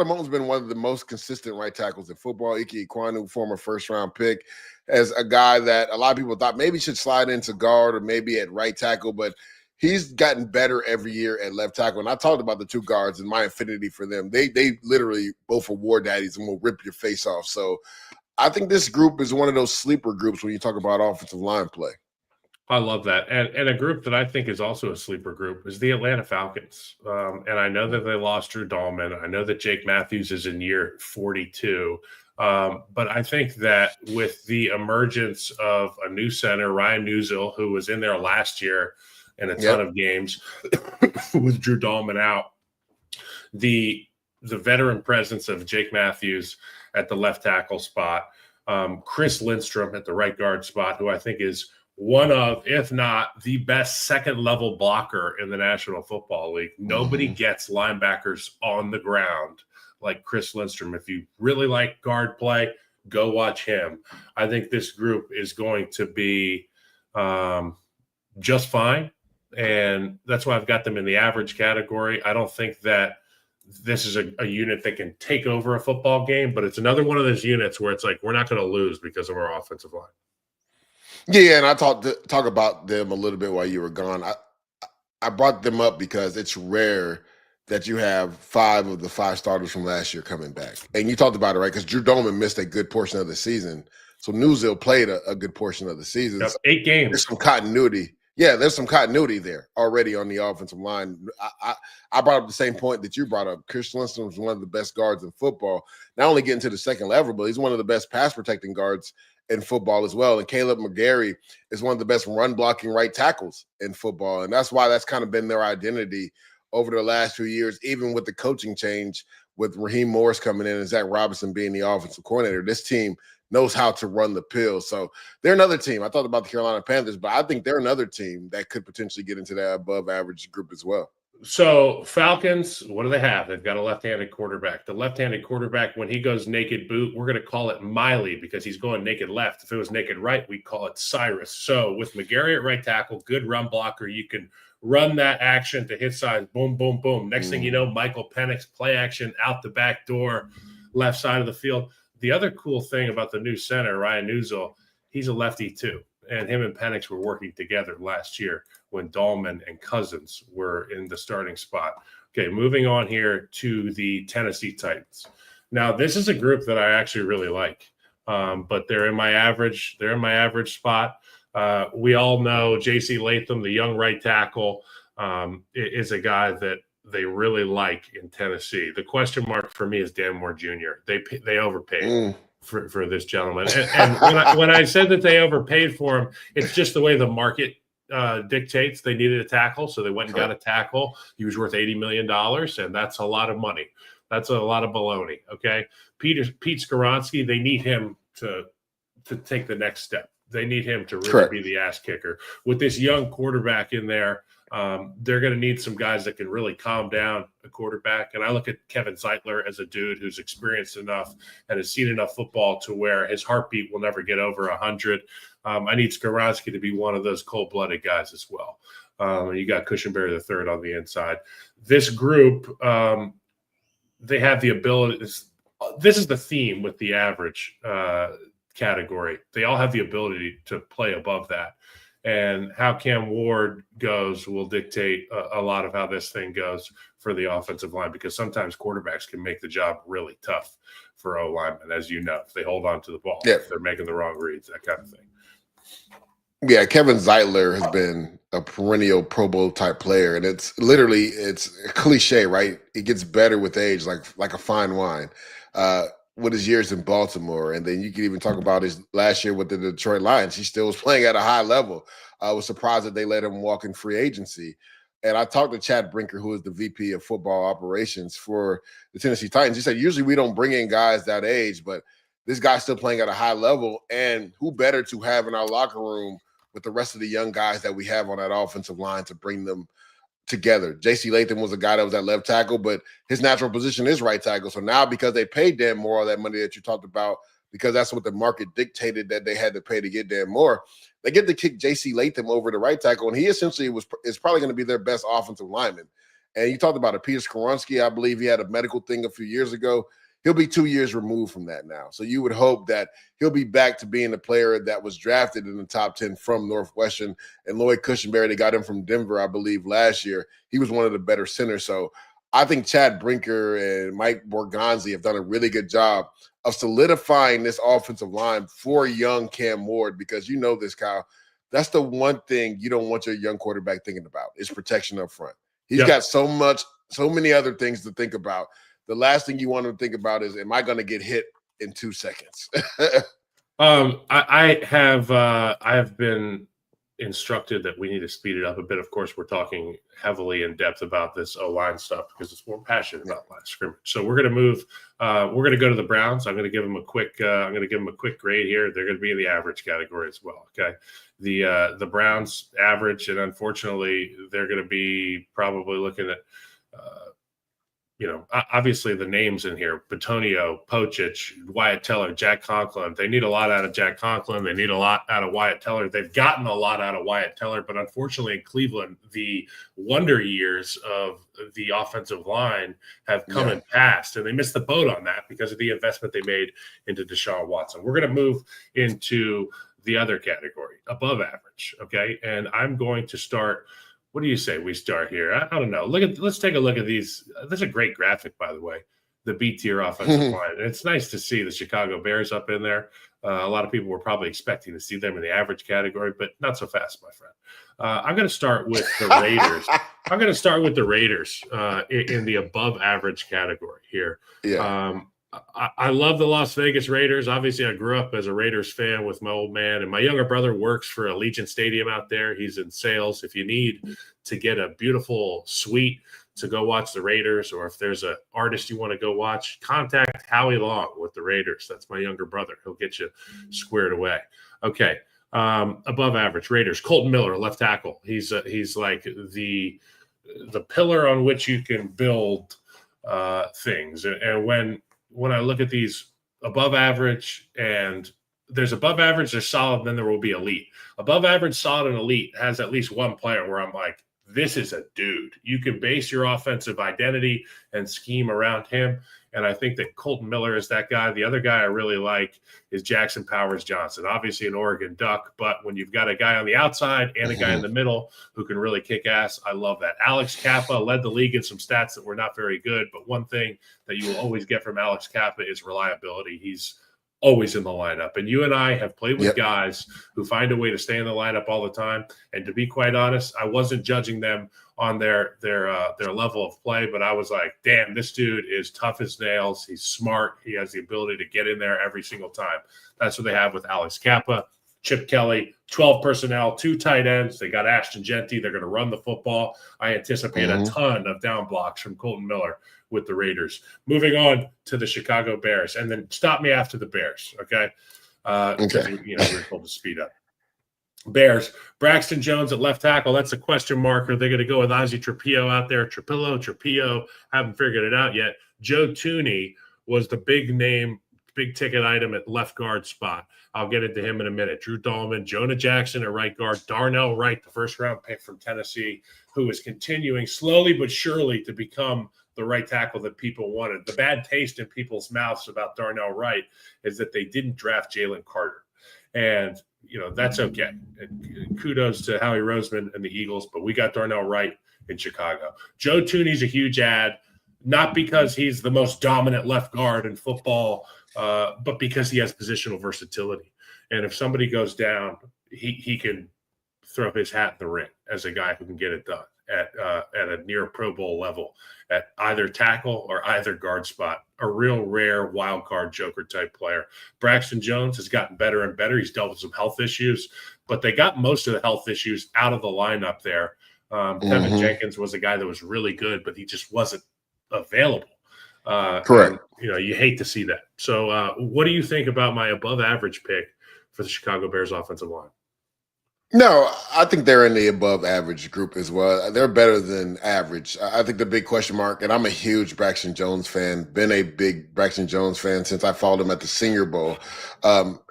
Moton's been one of the most consistent right tackles in football. Ike Ekwonu, former first-round pick, as a guy that a lot of people thought maybe should slide into guard or maybe at right tackle, but he's gotten better every year at left tackle. And I talked about the 2 guards and my affinity for them. They literally both are war daddies and will rip your face off. So I think this group is one of those sleeper groups when you talk about offensive line play. I love that. And a group that I think is also a sleeper group is the Atlanta Falcons. And I know that they lost Drew Dahlman. I know that Jake Matthews is in year 42. But I think that with the emergence of a new center, Ryan Newsill, who was in there last year in a ton of games with Drew Dahlman out, the veteran presence of Jake Matthews at the left tackle spot, Chris Lindstrom at the right guard spot, who I think is one of, if not the best second-level blocker in the National Football League. Nobody gets linebackers on the ground like Chris Lindstrom. If you really like guard play, go watch him. I think this group is going to be just fine, and that's why I've got them in the average category. I don't think that this is a unit that can take over a football game, but it's another one of those units where it's like we're not going to lose because of our offensive line. Yeah, and I talk about them a little bit while you were gone. I brought them up because it's rare that you have 5 of the 5 starters from last year coming back. And you talked about it, right? Because Drew Dahlman missed a good portion of the season. So Newsill played a good portion of the season. Yep, so 8 games. There's some continuity. Yeah, there's some continuity there already on the offensive line. I brought up the same point that you brought up. Chris Lindstrom is one of the best guards in football. Not only getting to the second level, but he's one of the best pass protecting guards in football as well. And Caleb McGarry is one of the best run blocking right tackles in football. And that's why that's kind of been their identity over the last few years, even with the coaching change with Raheem Morris coming in and Zach Robinson being the offensive coordinator. This team knows how to run the pill. So they're another team. I thought about the Carolina Panthers, but I think they're another team that could potentially get into that above average group as well. So Falcons, what do they have? They've got a left-handed quarterback. The left-handed quarterback, when he goes naked boot, we're going to call it Miley because he's going naked left. If it was naked right, we'd call it Cyrus. So with McGarry at right tackle, good run blocker, you can run that action to hit side, boom, boom, boom. Next thing you know, Michael Penix, play action out the back door, left side of the field. The other cool thing about the new center, Ryan Newsill, he's a lefty too. And him and Penix were working together last year when Dahlman and Cousins were in the starting spot. Okay, moving on here to the Tennessee Titans. Now, this is a group that I actually really like, but they're in my average. They're in my average spot. We all know J.C. Latham, the young right tackle, is a guy that they really like in Tennessee. The question mark for me is Dan Moore Jr. They overpaid. For this gentleman. And when I said that they overpaid for him, it's just the way the market dictates. They needed a tackle, so they went and got a tackle. He was worth $80 million, and that's a lot of money. That's a lot of baloney, okay? Pete Skoronski, they need him to take the next step. They need him to really be the ass kicker. With this young quarterback in there, They're going to need some guys that can really calm down a quarterback. And I look at Kevin Zeitler as a dude who's experienced enough and has seen enough football to where his heartbeat will never get over 100. I need Skoronski to be one of those cold-blooded guys as well. You got Cushenberry III on the inside. This group, they have the ability. This is the theme with the average category. They all have the ability to play above that. And how Cam Ward goes will dictate a lot of how this thing goes for the offensive line, because sometimes quarterbacks can make the job really tough for O-linemen, as you know, if they hold on to the ball, if they're making the wrong reads, that kind of thing. Yeah, Kevin Zeitler has been a perennial Pro Bowl type player, and it's a cliche, right? It gets better with age, like a fine wine. With his years in Baltimore, and then you can even talk about his last year with the Detroit Lions. He still was playing at a high level. I was surprised that they let him walk in free agency. And I talked to Chad Brinker, who is the VP of football operations for the Tennessee Titans. He said, usually we don't bring in guys that age, but this guy's still playing at a high level. And who better to have in our locker room with the rest of the young guys that we have on that offensive line to bring them together. J.C. Latham was a guy that was at left tackle, but his natural position is right tackle. So now, because they paid Dan Moore all that money that you talked about, because that's what the market dictated that they had to pay to get Dan Moore, they get to kick J.C. Latham over to right tackle, and he essentially is probably going to be their best offensive lineman. And you talked about it, Peter Skoronski. I believe he had a medical thing a few years ago. He'll be 2 years removed from that now. So you would hope that he'll be back to being the player that was drafted in the top 10 from Northwestern. And Lloyd Cushenberry, they got him from Denver, I believe, last year. He was one of the better centers. So I think Chad Brinker and Mike Borgonzi have done a really good job of solidifying this offensive line for young Cam Ward, because you know this, Kyle. That's the one thing you don't want your young quarterback thinking about is protection up front. He's got so many other things to think about. The last thing you want to think about is, am I going to get hit in 2 seconds? I have been instructed that we need to speed it up a bit. Of course, we're talking heavily in depth about this O-line stuff because it's more passionate about line scrimmage. So we're going to move. We're going to go to the Browns. I'm going to give them a quick. Grade here. They're going to be in the average category as well. Okay, the Browns average, and unfortunately, they're going to be probably looking at. Obviously the names in here, Bitonio, Pochich, Wyatt Teller, Jack Conklin. They need a lot out of Jack Conklin. They need a lot out of Wyatt Teller. They've gotten a lot out of Wyatt Teller, but unfortunately in Cleveland, the wonder years of the offensive line have come and passed, and they missed the boat on that because of the investment they made into Deshaun Watson. We're going to move into the other category, above average, okay? And I'm going to start – what do you say we start here? I don't know. Let's take a look at these. There's a great graphic, by the way, the B-tier offensive line. And it's nice to see the Chicago Bears up in there. A lot of people were probably expecting to see them in the average category, but not so fast, my friend. I'm going to start with the Raiders. I'm going to start with the Raiders in the above average category here. Yeah. I love the Las Vegas Raiders. Obviously, I grew up as a Raiders fan with my old man, and my younger brother works for Allegiant Stadium out there. He's in sales. If you need to get a beautiful suite to go watch the Raiders, or if there's an artist you want to go watch, contact Howie Long with the Raiders. That's my younger brother. He'll get you squared away. Okay. Above average Raiders. Colton Miller, left tackle. He's like the pillar on which you can build things. And when I look at these above average, and there's above average, there's solid, then there will be elite. Above average, solid, and elite has at least one player where I'm like, this is a dude. You can base your offensive identity and scheme around him. And I think that Colton Miller is that guy. The other guy I really like is Jackson Powers Johnson, obviously an Oregon Duck. But when you've got a guy on the outside and a guy in the middle who can really kick ass, I love that. Alex Kappa led the league in some stats that were not very good. But one thing that you will always get from Alex Kappa is reliability. He's always in the lineup. And you and I have played with guys who find a way to stay in the lineup all the time. And to be quite honest, I wasn't judging them on their level of play, but I was like, damn, this dude is tough as nails. He's smart. He has the ability to get in there every single time. That's what they have with Alex Kappa, Chip Kelly, 12 personnel, 2 tight ends. They got Ashton Genty. They're going to run the football. I anticipate a ton of down blocks from Colton Miller with the Raiders. Moving on to the Chicago Bears, and then stop me after the Bears, okay? Because we were told to speed up. Bears, Braxton Jones at left tackle. That's a question mark. Are they going to go with Ozzie Trapillo out there? Trapillo, haven't figured it out yet. Joe Thuney was the big name, big ticket item at left guard spot. I'll get into him in a minute. Drew Dahlman, Jonah Jackson at right guard, Darnell Wright, the first-round pick from Tennessee, who is continuing slowly but surely to become the right tackle that people wanted. The bad taste in people's mouths about Darnell Wright is that they didn't draft Jalen Carter. And that's okay. And kudos to Howie Roseman and the Eagles, but we got Darnell Wright in Chicago. Joe Thuney's a huge ad, not because he's the most dominant left guard in football, but because he has positional versatility. And if somebody goes down, he can throw his hat in the ring as a guy who can get it done at a near Pro Bowl level at either tackle or either guard spot. A real rare wild card joker type player. Braxton Jones has gotten better and better. He's dealt with some health issues, but they got most of the health issues out of the lineup there. Tevin Jenkins was a guy that was really good, but he just wasn't available. Correct. And, you hate to see that. So what do you think about my above average pick for the Chicago Bears offensive line? No, I think they're in the above average group as well. They're better than average. I think the big question mark, and I'm a huge Braxton Jones fan, been a big Braxton Jones fan since I followed him at the Senior Bowl.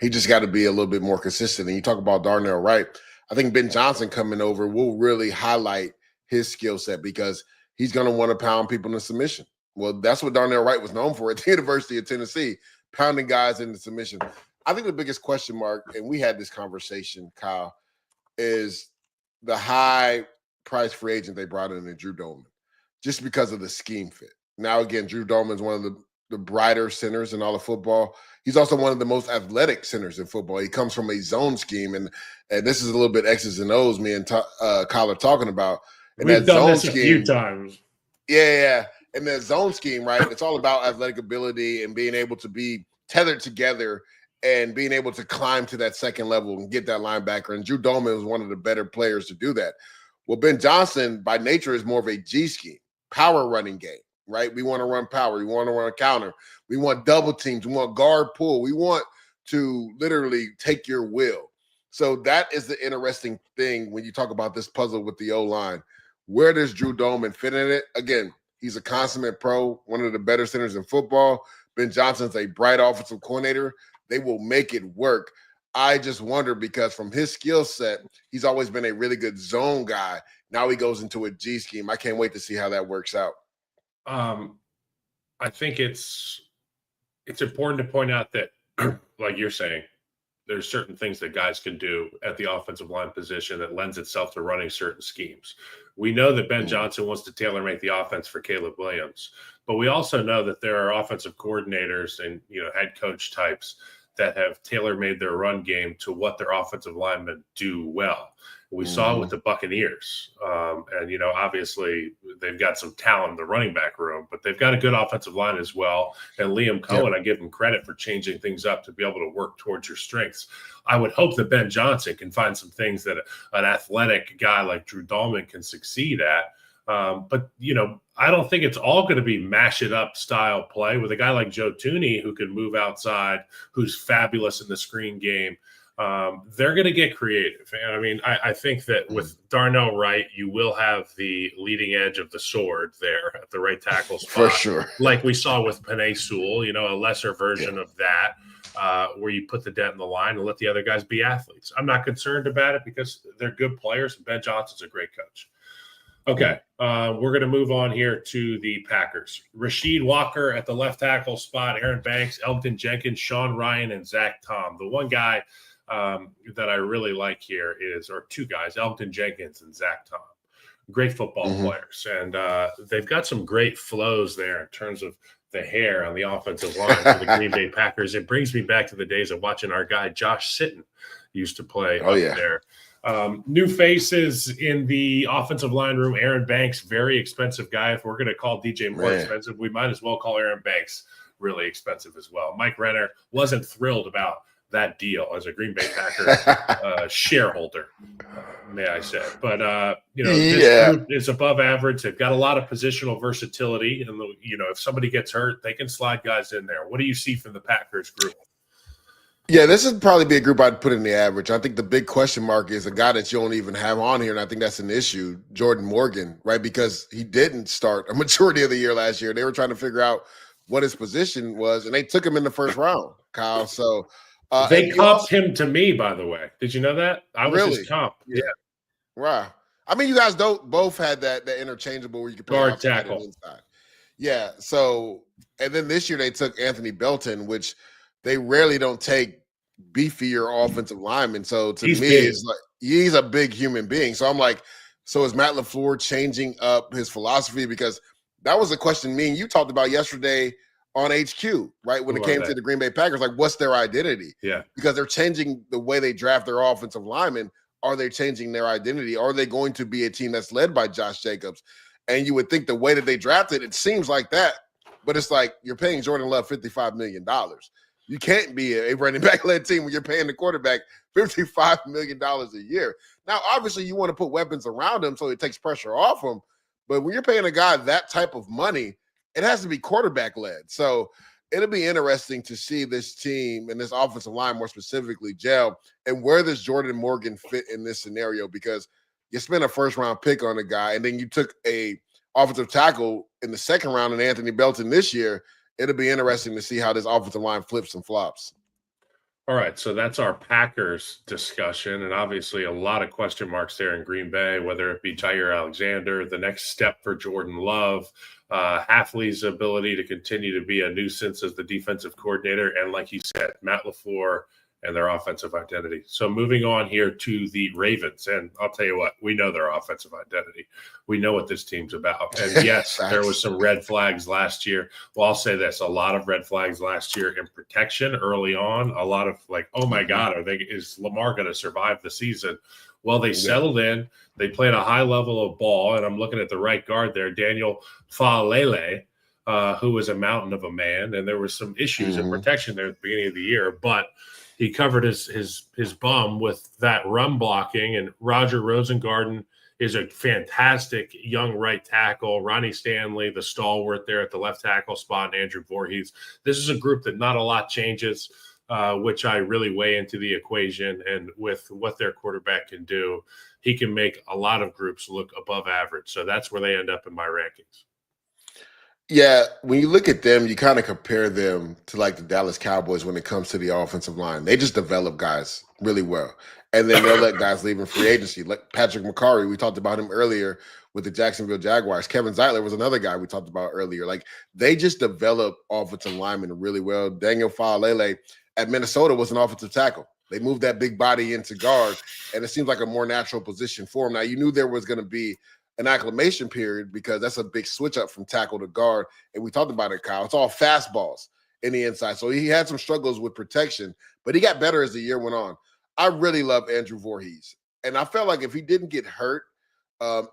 He just got to be a little bit more consistent. And you talk about Darnell Wright, I think Ben Johnson coming over will really highlight his skill set because he's going to want to pound people into submission. Well, that's what Darnell Wright was known for at the University of Tennessee, pounding guys into submission. I think the biggest question mark, and we had this conversation, Kyle, is the high price free agent they brought in Drew Dahlman, just because of the scheme fit. Now, again, Drew Dahlman is one of the brighter centers in all of football. He's also one of the most athletic centers in football. He comes from a zone scheme, and this is a little bit X's and O's me and Kyle are talking about. And we've done this scheme, a few times. Yeah. And that zone scheme, right? It's all about athletic ability and being able to be tethered together and being able to climb to that second level and get that linebacker. And Drew Dahlman was one of the better players to do that. Well, Ben Johnson, by nature, is more of a G scheme, power running game, right? We want to run power. We want to run a counter. We want double teams. We want guard pull. We want to literally take your will. So that is the interesting thing when you talk about this puzzle with the O-line. Where does Drew Dahlman fit in it? Again, he's a consummate pro, one of the better centers in football. Ben Johnson's a bright offensive coordinator. They will make it work. I just wonder because from his skill set, he's always been a really good zone guy. Now he goes into a G scheme. I can't wait to see how that works out. I think it's important to point out that, like you're saying, there's certain things that guys can do at the offensive line position that lends itself to running certain schemes. We know that Ben Johnson wants to tailor-make the offense for Caleb Williams, but we also know that there are offensive coordinators and head coach types that have tailor-made their run game to what their offensive linemen do well. We saw it with the Buccaneers. And, obviously they've got some talent in the running back room, but they've got a good offensive line as well. And Liam Cohen, I give him credit for changing things up to be able to work towards your strengths. I would hope that Ben Johnson can find some things that an athletic guy like Drew Dahlman can succeed at. But I don't think it's all going to be mash it up style play with a guy like Joe Thuney who can move outside, who's fabulous in the screen game. They're going to get creative. And I mean, I think that with Darnell Wright, you will have the leading edge of the sword there at the right tackle spot. For sure. Like we saw with Penei Sewell, a lesser version of that, where you put the dent in the line and let the other guys be athletes. I'm not concerned about it because they're good players. Ben Johnson's a great coach. Okay, we're going to move on here to the Packers. Rasheed Walker at the left tackle spot, Aaron Banks, Elgton Jenkins, Sean Ryan, and Zach Tom. The one guy that I really like here or two guys, Elgton Jenkins and Zach Tom. Great football players. And they've got some great flows there in terms of the hair on the offensive line for the Green Bay Packers. It brings me back to the days of watching our guy Josh Sitton used to play there. New faces in the offensive line room. Aaron Banks, very expensive guy. If we're going to call DJ Moore expensive, we might as well call Aaron Banks really expensive as well. Mike Renner wasn't thrilled about that deal as a Green Bay Packer shareholder, may I say. But, this group is above average. They've got a lot of positional versatility. And, if somebody gets hurt, they can slide guys in there. What do you see from the Packers group? Yeah, this would probably be a group I'd put in the average. I think the big question mark is a guy that you don't even have on here, and I think that's an issue, Jordan Morgan, right? Because he didn't start a majority of the year last year. They were trying to figure out what his position was, and they took him in the first round, Kyle. So They and you comped also him to me, by the way. Did you know that? I was his really, comp. yeah, wow. I mean, you guys don't both had that interchangeable where you could play Guard outside and tackle. inside. Yeah. So, and then this year they took Anthony Belton, which they rarely don't take beefier offensive linemen. So to He's me, big. it's like he's a big human being. So I'm like, so is Matt LaFleur changing up his philosophy? Because that was a question me and you talked about yesterday on HQ, right? When it came to the Green Bay Packers, like what's their identity? Yeah. Because they're changing the way they draft their offensive linemen. Are they changing their identity? Are they going to be a team that's led by Josh Jacobs? And you would think the way that they drafted, it seems like that. But it's like you're paying Jordan Love $55 million. You can't be a running back-led team when you're paying the quarterback $55 million a year. Now, obviously, you want to put weapons around him so it takes pressure off him. But when you're paying a guy that type of money, it has to be quarterback-led. So it'll be interesting to see this team and this offensive line more specifically gel, and where does Jordan Morgan fit in this scenario? Because you spent a first-round pick on a guy, and then you took a offensive tackle in the second round in Anthony Belton this year. It'll be interesting to see how this offensive line flips and flops. All right, so that's our Packers discussion, and obviously a lot of question marks there in Green Bay, whether it be Jair Alexander, the next step for Jordan Love, Halfley's ability to continue to be a nuisance as the defensive coordinator, and like you said, Matt LaFleur and their offensive identity. So moving on here to the Ravens, and I'll tell you what, we know their offensive identity. We know what this team's about. And yes, there was some red flags last year. Well, I'll say this, a lot of red flags last year in protection early on, a lot of like, oh my God, is Lamar going to survive the season? Well, they settled in. They played a high level of ball, and I'm looking at the right guard there, Daniel Faalele, who was a mountain of a man, and there were some issues in protection there at the beginning of the year, but he covered his bum with that run blocking, and Roger Rosengarten is a fantastic young right tackle. Ronnie Stanley, the stalwart there at the left tackle spot, and Andrew Voorhees. This is a group that not a lot changes, which I really weigh into the equation. And with what their quarterback can do, he can make a lot of groups look above average. So that's where they end up in my rankings. Yeah, when you look at them, you kind of compare them to like the Dallas Cowboys when it comes to the offensive line. They just develop guys really well. And then they'll let guys leave in free agency. Like Patrick McCarry, we talked about him earlier with the Jacksonville Jaguars. Kevin Zeitler was another guy we talked about earlier. Like they just develop offensive linemen really well. Daniel Faalele at Minnesota was an offensive tackle. They moved that big body into guard, and it seems like a more natural position for him. Now, you knew there was going to be an acclimation period because that's a big switch up from tackle to guard. And we talked about it, Kyle. It's all fastballs in the inside. So he had some struggles with protection, but he got better as the year went on. I really love Andrew Voorhees. And I felt like if he didn't get hurt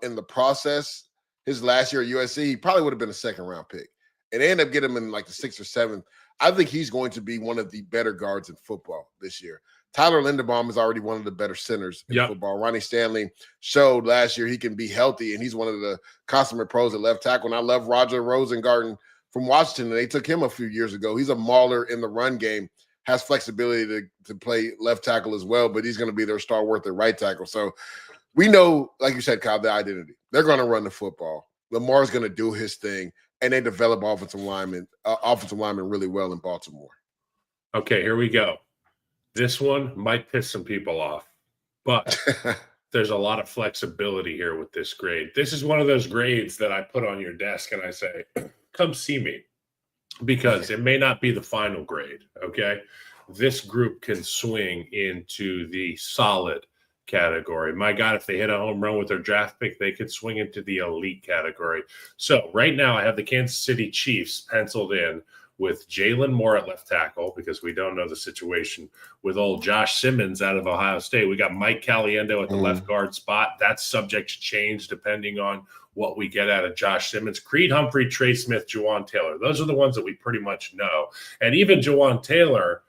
in the process, his last year at USC, he probably would have been a second-round pick. And they ended up getting him in like the 6th or 7th. I think he's going to be one of the better guards in football this year. Tyler Linderbaum is already one of the better centers in football. Ronnie Stanley showed last year he can be healthy, and he's one of the consummate pros at left tackle. And I love Roger Rosengarten from Washington, and they took him a few years ago. He's a mauler in the run game, has flexibility to play left tackle as well, but he's going to be their stalwart at right tackle. So we know, like you said, Kyle, the identity. They're going to run the football. Lamar's going to do his thing, and they develop offensive linemen really well in Baltimore. Okay, here we go. This one might piss some people off, but there's a lot of flexibility here with this grade. This is one of those grades that I put on your desk and I say, come see me, because it may not be the final grade, okay? This group can swing into the solid category. My God, if they hit a home run with their draft pick, they could swing into the elite category. So right now I have the Kansas City Chiefs penciled in with Jalen Moore at left tackle, because we don't know the situation with old Josh Simmons out of Ohio State. We got Mike Caliendo at the left guard spot. That's subject to change depending on what we get out of Josh Simmons. Creed Humphrey, Trey Smith, Juwan Taylor. Those are the ones that we pretty much know. And even Juwan Taylor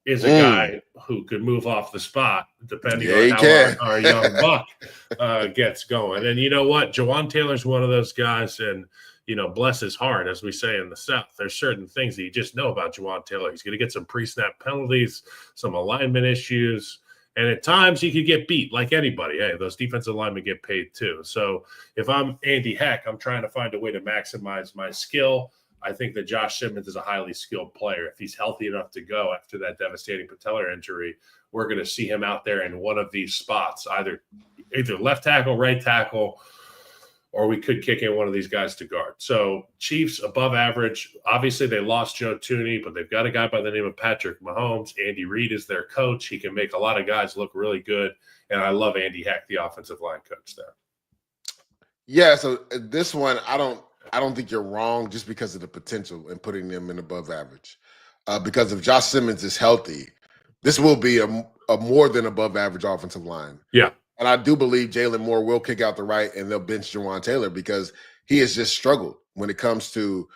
is a guy who could move off the spot depending on how our young buck gets going. And you know what? Juwan Taylor's one of those guys, and bless his heart, as we say in the South. There's certain things that you just know about Juwan Taylor. He's going to get some pre-snap penalties, some alignment issues, and at times he could get beat like anybody. Hey, those defensive linemen get paid too. So if I'm Andy Heck, I'm trying to find a way to maximize my skill. I think that Josh Simmons is a highly skilled player. If he's healthy enough to go after that devastating patellar injury, we're going to see him out there in one of these spots, either left tackle, right tackle, or we could kick in one of these guys to guard. So Chiefs above average. Obviously, they lost Joe Thuney, but they've got a guy by the name of Patrick Mahomes. Andy Reid is their coach. He can make a lot of guys look really good. And I love Andy Heck, the offensive line coach there. Yeah, so this one, I don't think you're wrong just because of the potential in putting them in above average. Because if Josh Simmons is healthy, this will be a more than above average offensive line. Yeah. And I do believe Jalen Moore will kick out the right and they'll bench Juwan Taylor because he has just struggled when it comes to,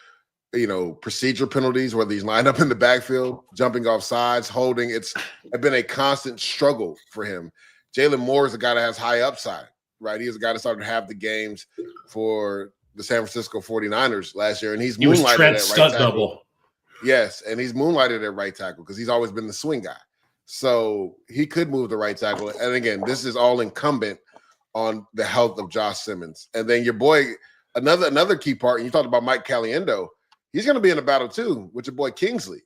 procedure penalties, whether he's lined up in the backfield, jumping off sides, holding. It's been a constant struggle for him. Jalen Moore is a guy that has high upside, right? He is a guy that started to have the games for the San Francisco 49ers last year, and he was Trent's stunt double. Yes, and he's moonlighted at right tackle because he's always been the swing guy. So he could move the right tackle. And again, this is all incumbent on the health of Josh Simmons. And then your boy, another key part, and you talked about Mike Caliendo, he's going to be in a battle too with your boy Kingsley.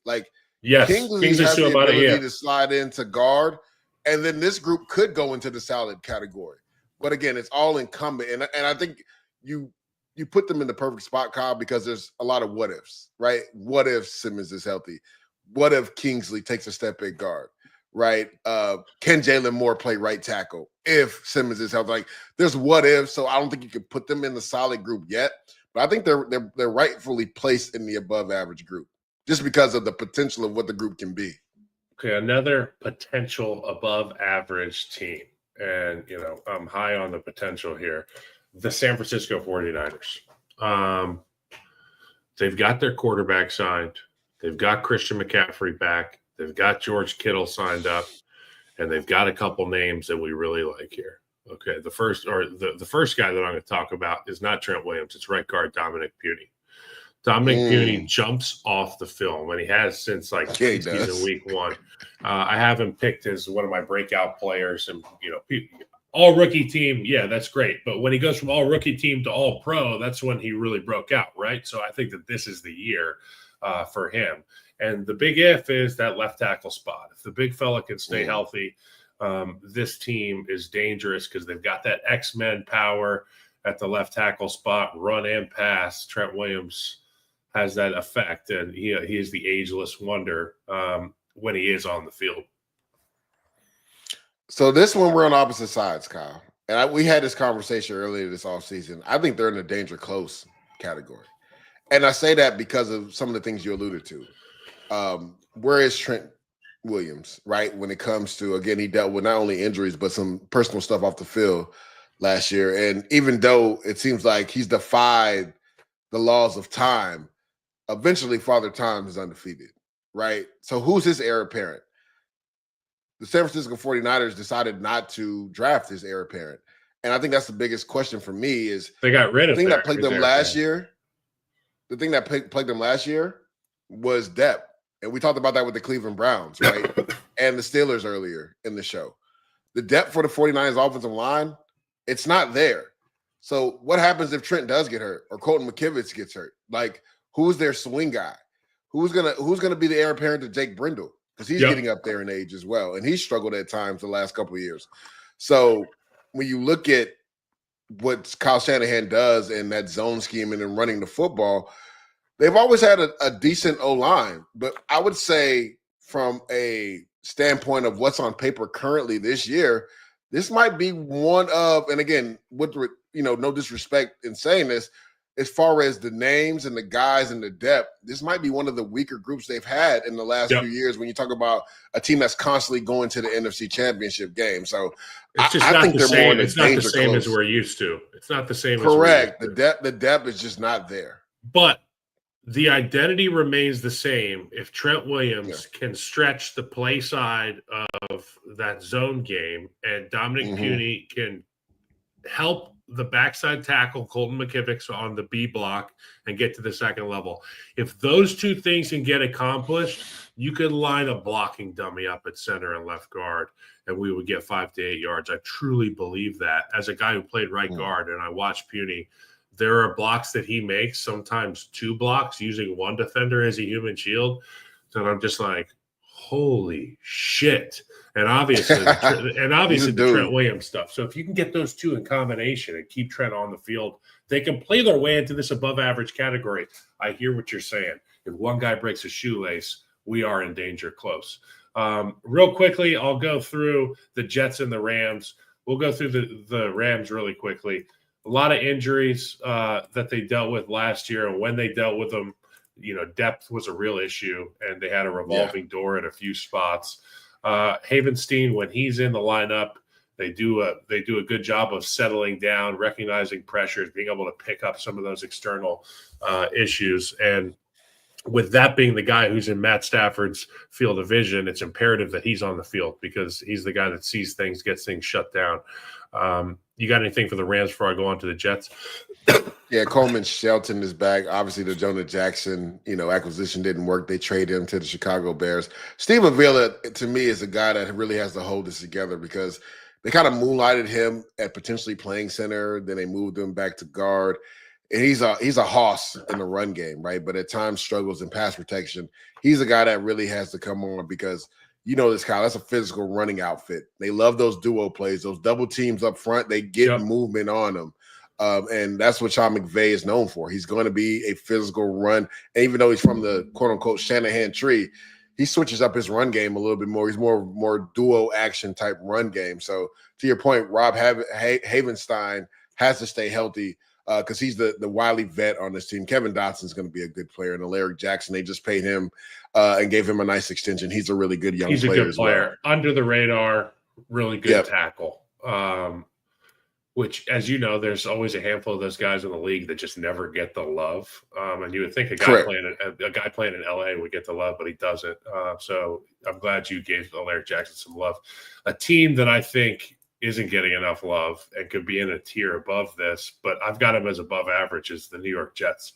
Yes, Kingsley has the ability to slide into guard, and then this group could go into the solid category. But again, it's all incumbent. And I think you put them in the perfect spot, Kyle, because there's a lot of what ifs, right? What if Simmons is healthy? What if Kingsley takes a step at guard? Right? Can Jalen Moore play right tackle if Simmons is healthy? There's what if, so I don't think you can put them in the solid group yet. But I think they're rightfully placed in the above average group just because of the potential of what the group can be. Okay, another potential above average team. And, I'm high on the potential here. The San Francisco 49ers. They've got their quarterback signed. They've got Christian McCaffrey back. They've got George Kittle signed up, and they've got a couple names that we really like here. Okay, the first guy that I'm going to talk about is not Trent Williams. It's right guard Dominic Puny. Dominic Puny jumps off the film, and he has since season week 1. I have him picked as one of my breakout players, and all rookie team. Yeah, that's great. But when he goes from all rookie team to all pro, that's when he really broke out, right? So I think that this is the year for him. And the big if is that left tackle spot. If the big fella can stay healthy, this team is dangerous because they've got that X-Men power at the left tackle spot, run and pass. Trent Williams has that effect, and he is the ageless wonder when he is on the field. So this one, we're on opposite sides, Kyle. And we had this conversation earlier this offseason. I think they're in the danger close category. And I say that because of some of the things you alluded to. Where is Trent Williams, right? When it comes to, again, he dealt with not only injuries, but some personal stuff off the field last year. And even though it seems like he's defied the laws of time, eventually Father Time is undefeated, right? So who's his heir apparent? The San Francisco 49ers decided not to draft his heir apparent. And I think that's the biggest question for me is they got rid of the thing that plagued them last year. The thing that plagued them last year was depth. And we talked about that with the Cleveland Browns, right? And the Steelers earlier in the show. The depth for the 49ers offensive line, it's not there. So what happens if Trent does get hurt or Colton McKivitz gets hurt? Who's their swing guy? Who's gonna be the heir apparent to Jake Brindle? Because he's getting up there in age as well. And he's struggled at times the last couple of years. So when you look at what Kyle Shanahan does in that zone scheme and in running the football, they've always had a decent O-line. But I would say from a standpoint of what's on paper currently this year, this might be one of, and again, with no disrespect in saying this, as far as the names and the guys and the depth, this might be one of the weaker groups they've had in the last few years when you talk about a team that's constantly going to the NFC Championship game. So it's just I think they're more in the danger close. It's not the same as we're used to. It's not the same. Correct. The depth is just not there. But the identity remains the same if Trent Williams can stretch the play side of that zone game and Dominic Puny can help the backside tackle, Colton McKivic's on the B block, and get to the second level. If those two things can get accomplished, you could line a blocking dummy up at center and left guard, and we would get 5 to 8 yards. I truly believe that. As a guy who played right guard and I watched Puny, there are blocks that he makes, sometimes 2 blocks, using one defender as a human shield. So I'm just like, holy shit. And obviously, the Trent Williams stuff. So if you can get those two in combination and keep Trent on the field, they can play their way into this above average category. I hear what you're saying. If one guy breaks a shoelace, we are in danger close. Real quickly, I'll go through the Jets and the Rams. We'll go through the Rams really quickly. A lot of injuries that they dealt with last year, and when they dealt with them, depth was a real issue, and they had a revolving door at a few spots. Havenstein, when he's in the lineup, they do a good job of settling down, recognizing pressures, being able to pick up some of those external issues. And with that being the guy who's in Matt Stafford's field of vision, it's imperative that he's on the field because he's the guy that sees things, gets things shut down. You got anything for the Rams before I go on to the Jets? Yeah, Coleman Shelton is back. Obviously, the Jonah Jackson, acquisition didn't work. They traded him to the Chicago Bears. Steve Avila, to me, is a guy that really has to hold this together because they kind of moonlighted him at potentially playing center. Then they moved him back to guard. And he's a hoss in the run game, right? But at times struggles in pass protection. He's a guy that really has to come on because this, Kyle, that's a physical running outfit. They love those duo plays, those double teams up front. They get movement on them. And that's what Sean McVay is known for. He's going to be a physical run. And even though he's from the quote-unquote Shanahan tree, he switches up his run game a little bit more. He's more duo action type run game. So to your point, Rob Havenstein has to stay healthy because he's the wily vet on this team. Kevin Dotson's going to be a good player. And Leger Jackson, they just paid him and gave him a nice extension. He's a really good young player. He's a good player. Well. Under the radar, really good tackle. Which, as you know, there's always a handful of those guys in the league that just never get the love. And you would think a guy playing in LA would get the love, but he doesn't. So I'm glad you gave Leger Jackson some love. A team that I think isn't getting enough love and could be in a tier above this, but I've got him as above average, is the New York Jets.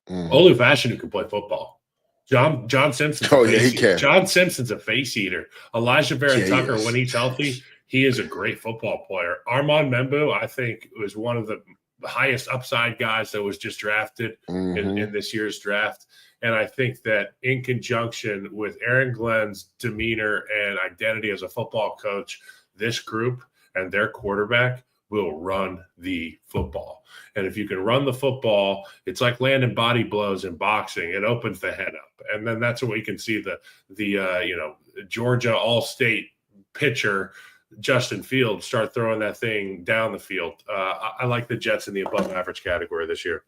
Olu Fashanu can play football. John Simpson. He can. John Simpson's a face eater. Elijah Vera Tucker, when he's healthy, he is a great football player. Armand Membu, I think, was one of the highest upside guys that was just drafted in this year's draft. And I think that in conjunction with Aaron Glenn's demeanor and identity as a football coach, this group and their quarterback will run the football. And if you can run the football, it's like landing body blows in boxing. It opens the head up. And then that's when we can see the Georgia All-State pitcher, Justin Fields, start throwing that thing down the field. I like the Jets in the above average category this year.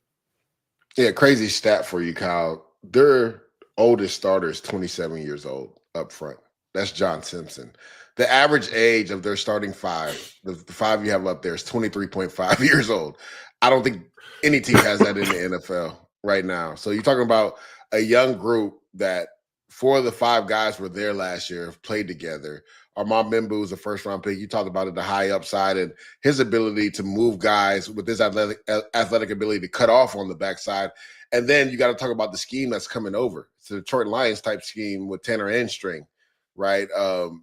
Yeah, crazy stat for you, Kyle. Their oldest starter is 27 years old up front. That's John Simpson. The average age of their starting five, the five you have up there, is 23.5 years old. I don't think any team has that in the NFL right now. So you're talking about a young group that 4 of the 5 guys were there last year, have played together. Armand Membu is a first-round pick. You talked about it, the high upside and his ability to move guys with his athletic ability to cut off on the backside. And then you got to talk about the scheme that's coming over. It's a Detroit Lions type scheme with Tanner Enstring, right?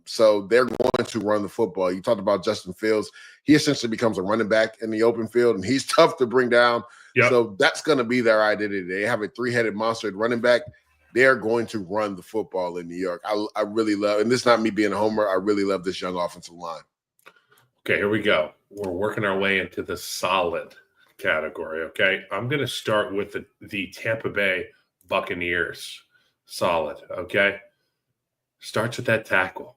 So they're going to run the football. You talked about Justin Fields. He essentially becomes a running back in the open field, and he's tough to bring down. Yep. So that's going to be their identity. They have a 3-headed monster at running back. They're going to run the football in New York. I really love, and this is not me being a homer, I really love this young offensive line. Okay, here we go. We're working our way into the solid category, okay? I'm going to start with the Tampa Bay Buccaneers. Solid, okay? Starts with that tackle.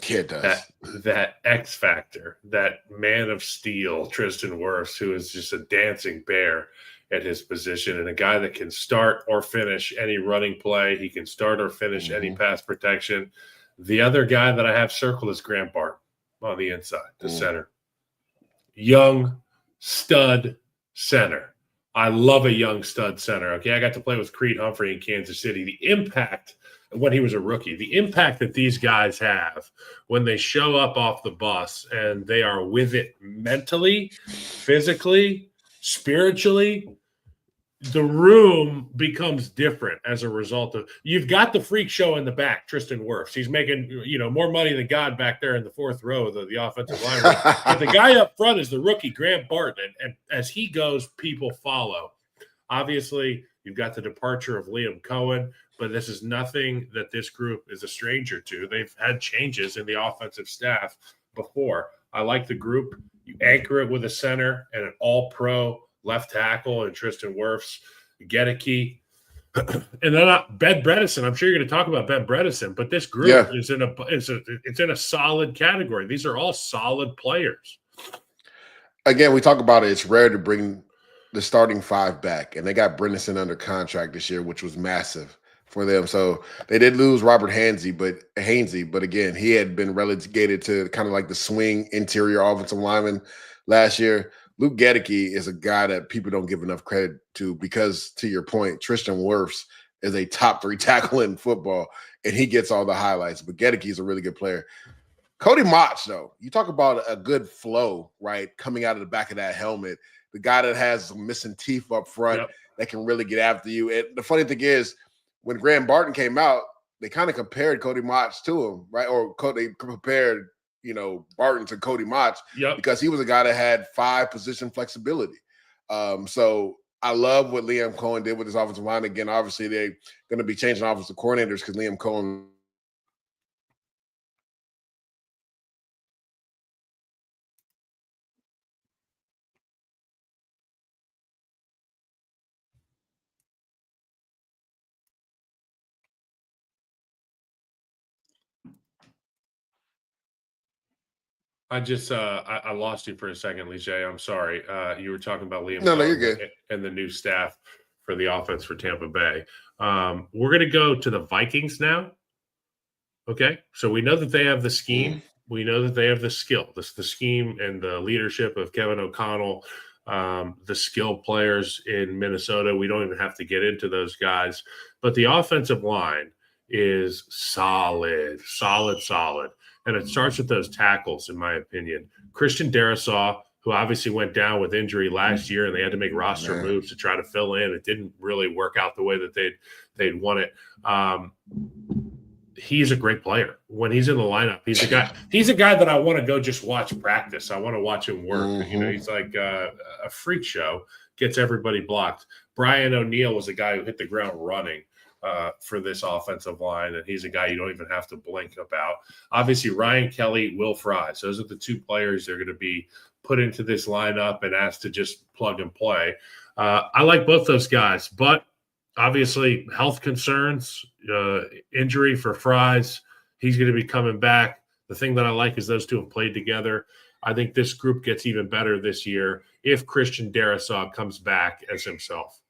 Yeah, it does. That X factor, that man of steel, Tristan Wirfs, who is just a dancing bear at his position, and a guy that can start or finish any running play. He can start or finish any pass protection. The other guy that I have circled is Grant Barton on the inside, the center. Young stud center. I love a young stud center. Okay, I got to play with Creed Humphrey in Kansas City. The impact when he was a rookie. The impact that these guys have when they show up off the bus and they are with it mentally, physically, spiritually, the room becomes different as a result of you've got the freak show in the back, Tristan Wirfs. He's making more money than God back there in the fourth row of the offensive line. But the guy up front is the rookie, Grant Barton, and as he goes, people follow. Obviously, you've got the departure of Liam Cohen, but this is nothing that this group is a stranger to. They've had changes in the offensive staff before. I like the group. You anchor it with a center and an all-pro left tackle and Tristan Wirfs, Gedeke, and then Ben Bredesen. I'm sure you're going to talk about Ben Bredesen, but this group is in a solid category. These are all solid players. Again, we talk about it. It's rare to bring the starting five back, and they got Bredesen under contract this year, which was massive for them. So they did lose Robert Hainsey, but again, he had been relegated to kind of like the swing interior offensive lineman last year. Luke Gedeke is a guy that people don't give enough credit to because, to your point, Tristan Wirfs is a top 3 tackle in football, and he gets all the highlights. But Gedeke is a really good player. Cody Mach, though, you talk about a good flow, right, coming out of the back of that helmet. The guy that has some missing teeth up front that can really get after you. And the funny thing is, when Graham Barton came out, they kind of compared Cody Mach to him, right? Or they compared Barton to Cody Mach because he was a guy that had 5 position flexibility. So I love what Liam Cohen did with his offensive line. Again, obviously they're going to be changing offensive coordinators because Liam Cohen. I lost you for a second, Leger. I'm sorry. You were talking about Liam No, you're good. And the new staff for the offense for Tampa Bay. We're going to go to the Vikings now. Okay. So we know that they have the scheme. We know that they have the skill. The scheme and the leadership of Kevin O'Connell, the skill players in Minnesota. We don't even have to get into those guys. But the offensive line is solid. And it starts with those tackles, in my opinion. Christian Darrisaw, who obviously went down with injury last year, and they had to make roster moves to try to fill in. It didn't really work out the way that they'd want it. He's a great player. When he's in the lineup, he's a guy that I want to go just watch practice. I want to watch him work. He's like a freak show, gets everybody blocked. Brian O'Neill was a guy who hit the ground running for this offensive line, and he's a guy you don't even have to blink about. Obviously, Ryan Kelly, Will Fries. Those are the 2 players that are going to be put into this lineup and asked to just plug and play. I like both those guys, but obviously health concerns, injury for Fries. He's going to be coming back. The thing that I like is those 2 have played together. I think this group gets even better this year if Christian Darrisaw comes back as himself.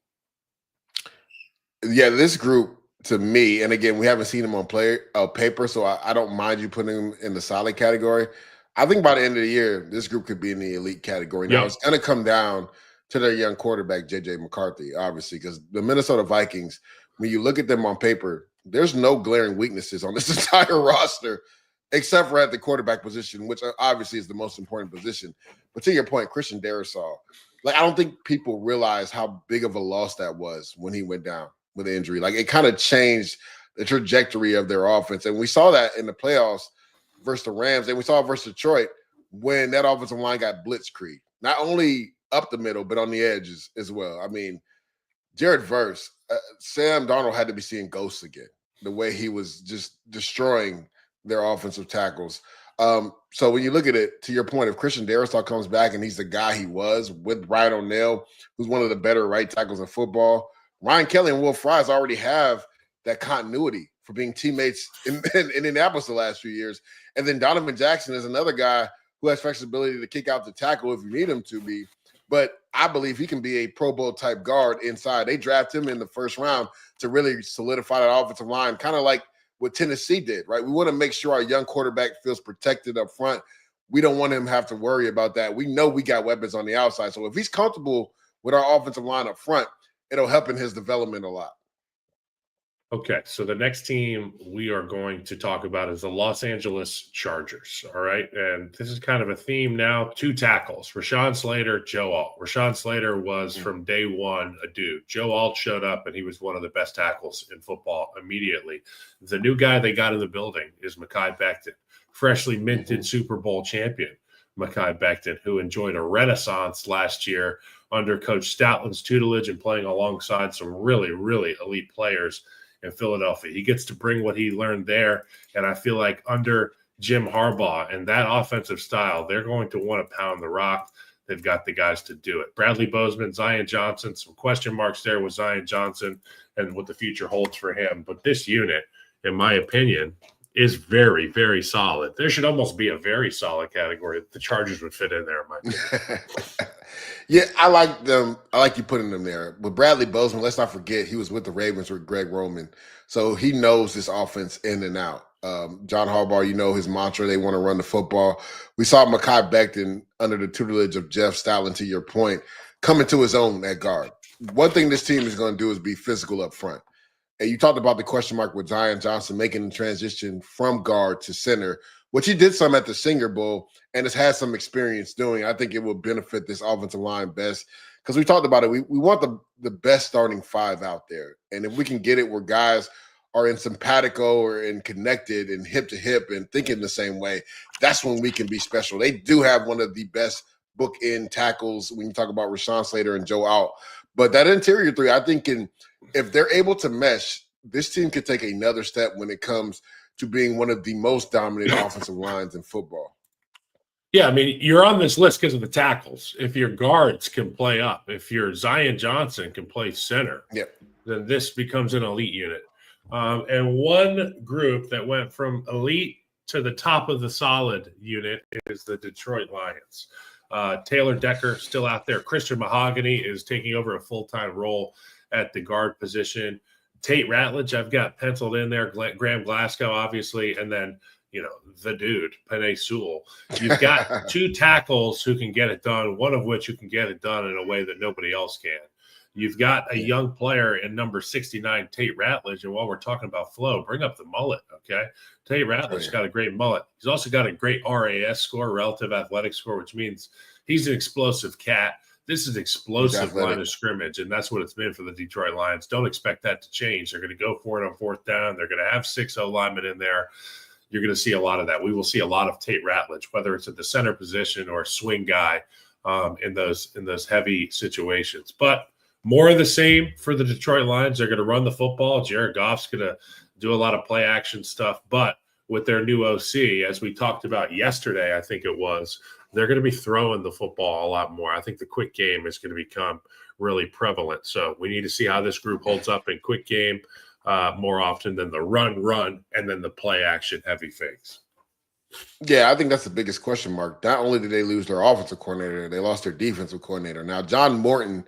Yeah, this group, to me, and again, we haven't seen him on paper, so I don't mind you putting him in the solid category. I think by the end of the year, this group could be in the elite category. Now, it's going to come down to their young quarterback, J.J. McCarthy, obviously, because the Minnesota Vikings, when you look at them on paper, there's no glaring weaknesses on this entire roster, except for at the quarterback position, which obviously is the most important position. But to your point, Christian Darrisaw, I don't think people realize how big of a loss that was when he went down with the injury. It kind of changed the trajectory of their offense. And we saw that in the playoffs versus the Rams, and we saw it versus Detroit when that offensive line got blitzkrieg, not only up the middle, but on the edges as well. I mean, Jared Verse, Sam Darnold had to be seeing ghosts again, the way he was just destroying their offensive tackles. So when you look at it, to your point, if Christian Darrisaw comes back and he's the guy he was with Brian O'Neill, who's one of the better right tackles in football, Ryan Kelly and Will Fries already have that continuity for being teammates in Indianapolis the last few years. And then Donovan Jackson is another guy who has flexibility to kick out the tackle if you need him to be. But I believe he can be a Pro Bowl type guard inside. They draft him in the first round to really solidify that offensive line, kind of like what Tennessee did, right? We want to make sure our young quarterback feels protected up front. We don't want him to have to worry about that. We know we got weapons on the outside. So if he's comfortable with our offensive line up front, it'll help in his development a lot. Okay, so the next team we are going to talk about is the Los Angeles Chargers. All right, and this is kind of a theme now. 2 tackles: Rashawn Slater, Joe Alt. Rashawn Slater was from day one a dude. Joe Alt showed up, and he was one of the best tackles in football immediately. The new guy they got in the building is Mekhi Becton, freshly minted Super Bowl champion Mekhi Becton, who enjoyed a renaissance last year under Coach Stoutland's tutelage and playing alongside some really, really elite players in Philadelphia. He gets to bring what he learned there, and I feel like under Jim Harbaugh and that offensive style, they're going to want to pound the rock. They've got the guys to do it. Bradley Bozeman, Zion Johnson, some question marks there with Zion Johnson and what the future holds for him. But this unit, in my opinion, is very, very solid. There should almost be a very solid category that the Chargers would fit in there, in my opinion. Yeah, I like them. I like you putting them there. But Bradley Bozeman, let's not forget, he was with the Ravens with Greg Roman. So he knows this offense in and out. John Harbaugh, you know his mantra, they want to run the football. We saw Mekhi Becton under the tutelage of Jeff Stoutland, to your point, coming to his own at guard. One thing this team is going to do is be physical up front. And you talked about the question mark with Zion Johnson making the transition from guard to center, which he did some at the Senior Bowl and has had some experience doing. I think it will benefit this offensive line best because we talked about it. We want the best starting 5 out there. And if we can get it where guys are in simpatico or in connected and hip to hip and thinking the same way, that's when we can be special. They do have one of the best bookend tackles when you talk about Rashawn Slater and Joe Alt. But that interior 3, I think if they're able to mesh, this team could take another step when it comes to being one of the most dominant offensive lines in football. Yeah, I mean, you're on this list because of the tackles. If your guards can play up, if your Zion Johnson can play center, then this becomes an elite unit. And one group that went from elite to the top of the solid unit is the Detroit Lions. Taylor Decker still out there. Christian Mahogany is taking over a full-time role at the guard position. Tate Ratledge, I've got penciled in there. Graham Glasgow, obviously, and then the dude, Penei Sewell. You've got 2 tackles who can get it done. One of which who can get it done in a way that nobody else can. You've got a young player in number 69, Tate Ratledge, and while we're talking about flow, bring up the mullet, okay? Tate Ratledge's got a great mullet. He's also got a great RAS score, relative athletic score, which means he's an explosive cat. This is explosive line of scrimmage, and that's what it's been for the Detroit Lions. Don't expect that to change. They're going to go for it on 4th down. They're going to have 6 O-linemen in there. You're going to see a lot of that. We will see a lot of Tate Ratledge, whether it's at the center position or a swing guy in those heavy situations. But more of the same for the Detroit Lions. They're going to run the football. Jared Goff's going to do a lot of play action stuff. But with their new OC, as we talked about yesterday, I think it was, they're going to be throwing the football a lot more. I think the quick game is going to become really prevalent. So we need to see how this group holds up in quick game more often than the run, and then the play action heavy fakes. Yeah, I think that's the biggest question mark. Not only did they lose their offensive coordinator, they lost their defensive coordinator. Now, John Morton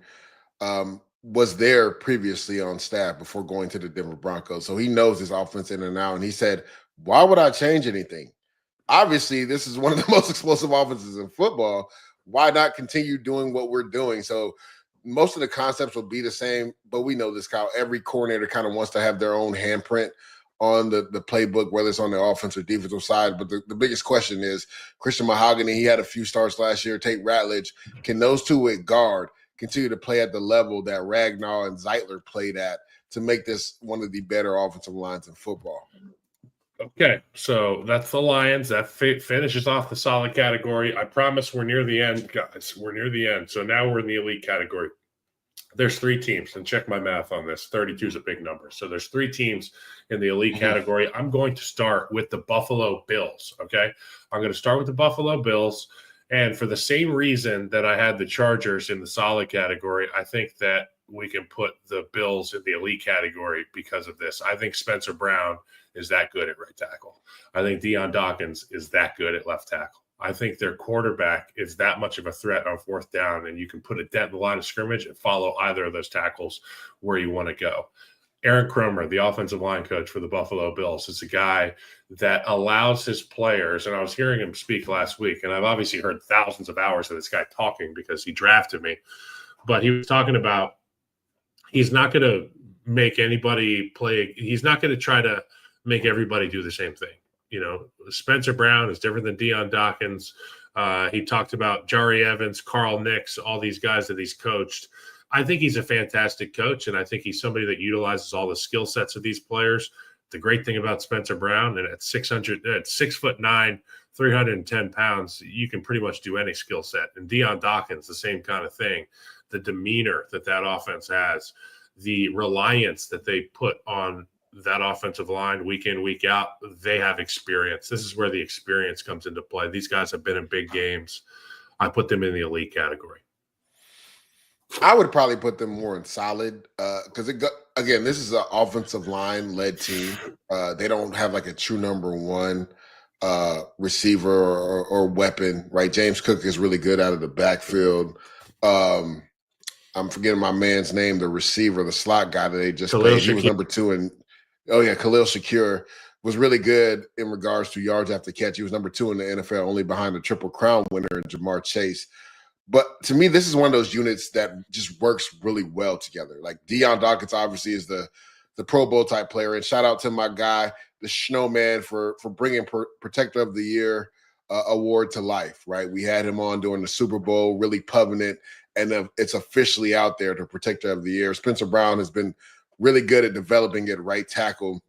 was there previously on staff before going to the Denver Broncos. So he knows his offense in and out. And he said, why would I change anything? Obviously, this is one of the most explosive offenses in football. Why not continue doing what we're doing? So most of the concepts will be the same, but we know this, Kyle. Every coordinator kind of wants to have their own handprint on the playbook, whether it's on the offensive or defensive side. But the biggest question is Christian Mahogany. He had a few starts last year. Tate Ratledge. Can those two at guard continue to play at the level that Ragnar and Zeitler played at to make this one of the better offensive lines in football? Okay, so that's the Lions. That finishes off the solid category. I promise we're near the end, guys. We're near the end. So now we're in the elite category. There's 3 teams, and check my math on this. 32 is a big number. So there's 3 teams in the elite category. I'm going to start with the Buffalo Bills, okay? I'm going to start with the Buffalo Bills. And for the same reason that I had the Chargers in the solid category, I think that we can put the Bills in the elite category because of this. I think Spencer Brown is that good at right tackle. I think Deion Dawkins is that good at left tackle. I think their quarterback is that much of a threat on 4th down, and you can put a dent in the line of scrimmage and follow either of those tackles where you want to go. Aaron Kromer, the offensive line coach for the Buffalo Bills, is a guy that allows his players, and I was hearing him speak last week, and I've obviously heard thousands of hours of this guy talking because he drafted me, but he was talking about he's not going to make anybody play. He's not going to try to make everybody do the same thing. You know, Spencer Brown is different than Deion Dawkins. He talked about Jari Evans, Carl Nix, all these guys that he's coached. I think he's a fantastic coach, and I think he's somebody that utilizes all the skill sets of these players. The great thing about Spencer Brown, and at 6'9", 310 pounds, you can pretty much do any skill set. And Deion Dawkins, the same kind of thing. The demeanor that offense has, the reliance that they put on that offensive line week in, week out, they have experience. This is where the experience comes into play. These guys have been in big games. I put them in the elite category. I would probably put them more in solid because, again, this is an offensive line-led team. They don't have like a true number one receiver or weapon, right? James Cook is really good out of the backfield. I'm forgetting my man's name, the receiver, the slot guy that they just Khalil played. He was number 2 in – Khalil Shakir was really good in regards to yards after catch. He was number 2 in the NFL, only behind the Triple Crown winner, Jamar Chase. But to me, this is one of those units that just works really well together. Like Deion Dawkins obviously is the Pro Bowl type player. And shout out to my guy, the Snowman, for bringing Protector of the Year award to life, right? We had him on during the Super Bowl, really pubbing it. And it's officially out there, the Protector of the Year. Spencer Brown has been really good at developing it right tackle.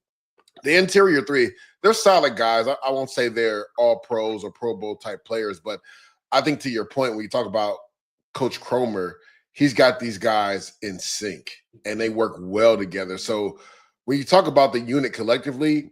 The interior three, they're solid guys. I won't say they're all pros or Pro Bowl type players, but I think to your point, when you talk about Coach Cromer, he's got these guys in sync and they work well together. So when you talk about the unit collectively,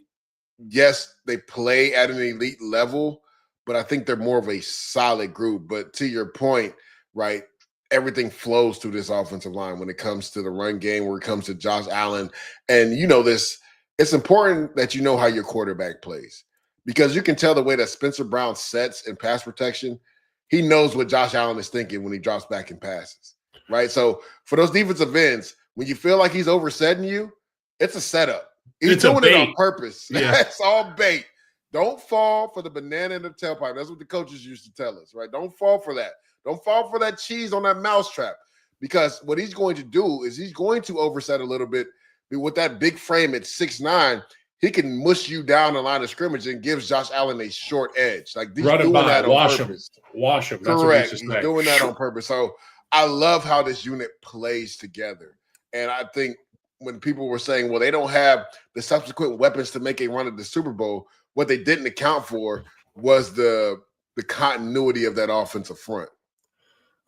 yes, they play at an elite level, but I think they're more of a solid group. But to your point, right, everything flows through this offensive line when it comes to the run game, when it comes to Josh Allen. And you know this, it's important that you know how your quarterback plays because you can tell the way that Spencer Brown sets in pass protection. He knows what Josh Allen is thinking when he drops back and passes, right? So for those defensive ends, when you feel like he's oversetting you, it's a setup. He's doing it on purpose. Yeah. It's all bait. Don't fall for the banana in the tailpipe. That's what the coaches used to tell us, right? Don't fall for that. Don't fall for that cheese on that mousetrap because what he's going to do is he's going to overset a little bit with that big frame at 6'9". He can mush you down the line of scrimmage and gives Josh Allen a short edge. Like he's doing that on purpose. Wash him. Correct. He's doing that on purpose. So I love how this unit plays together. And I think when people were saying, well, they don't have the subsequent weapons to make a run at the Super Bowl, what they didn't account for was the continuity of that offensive front.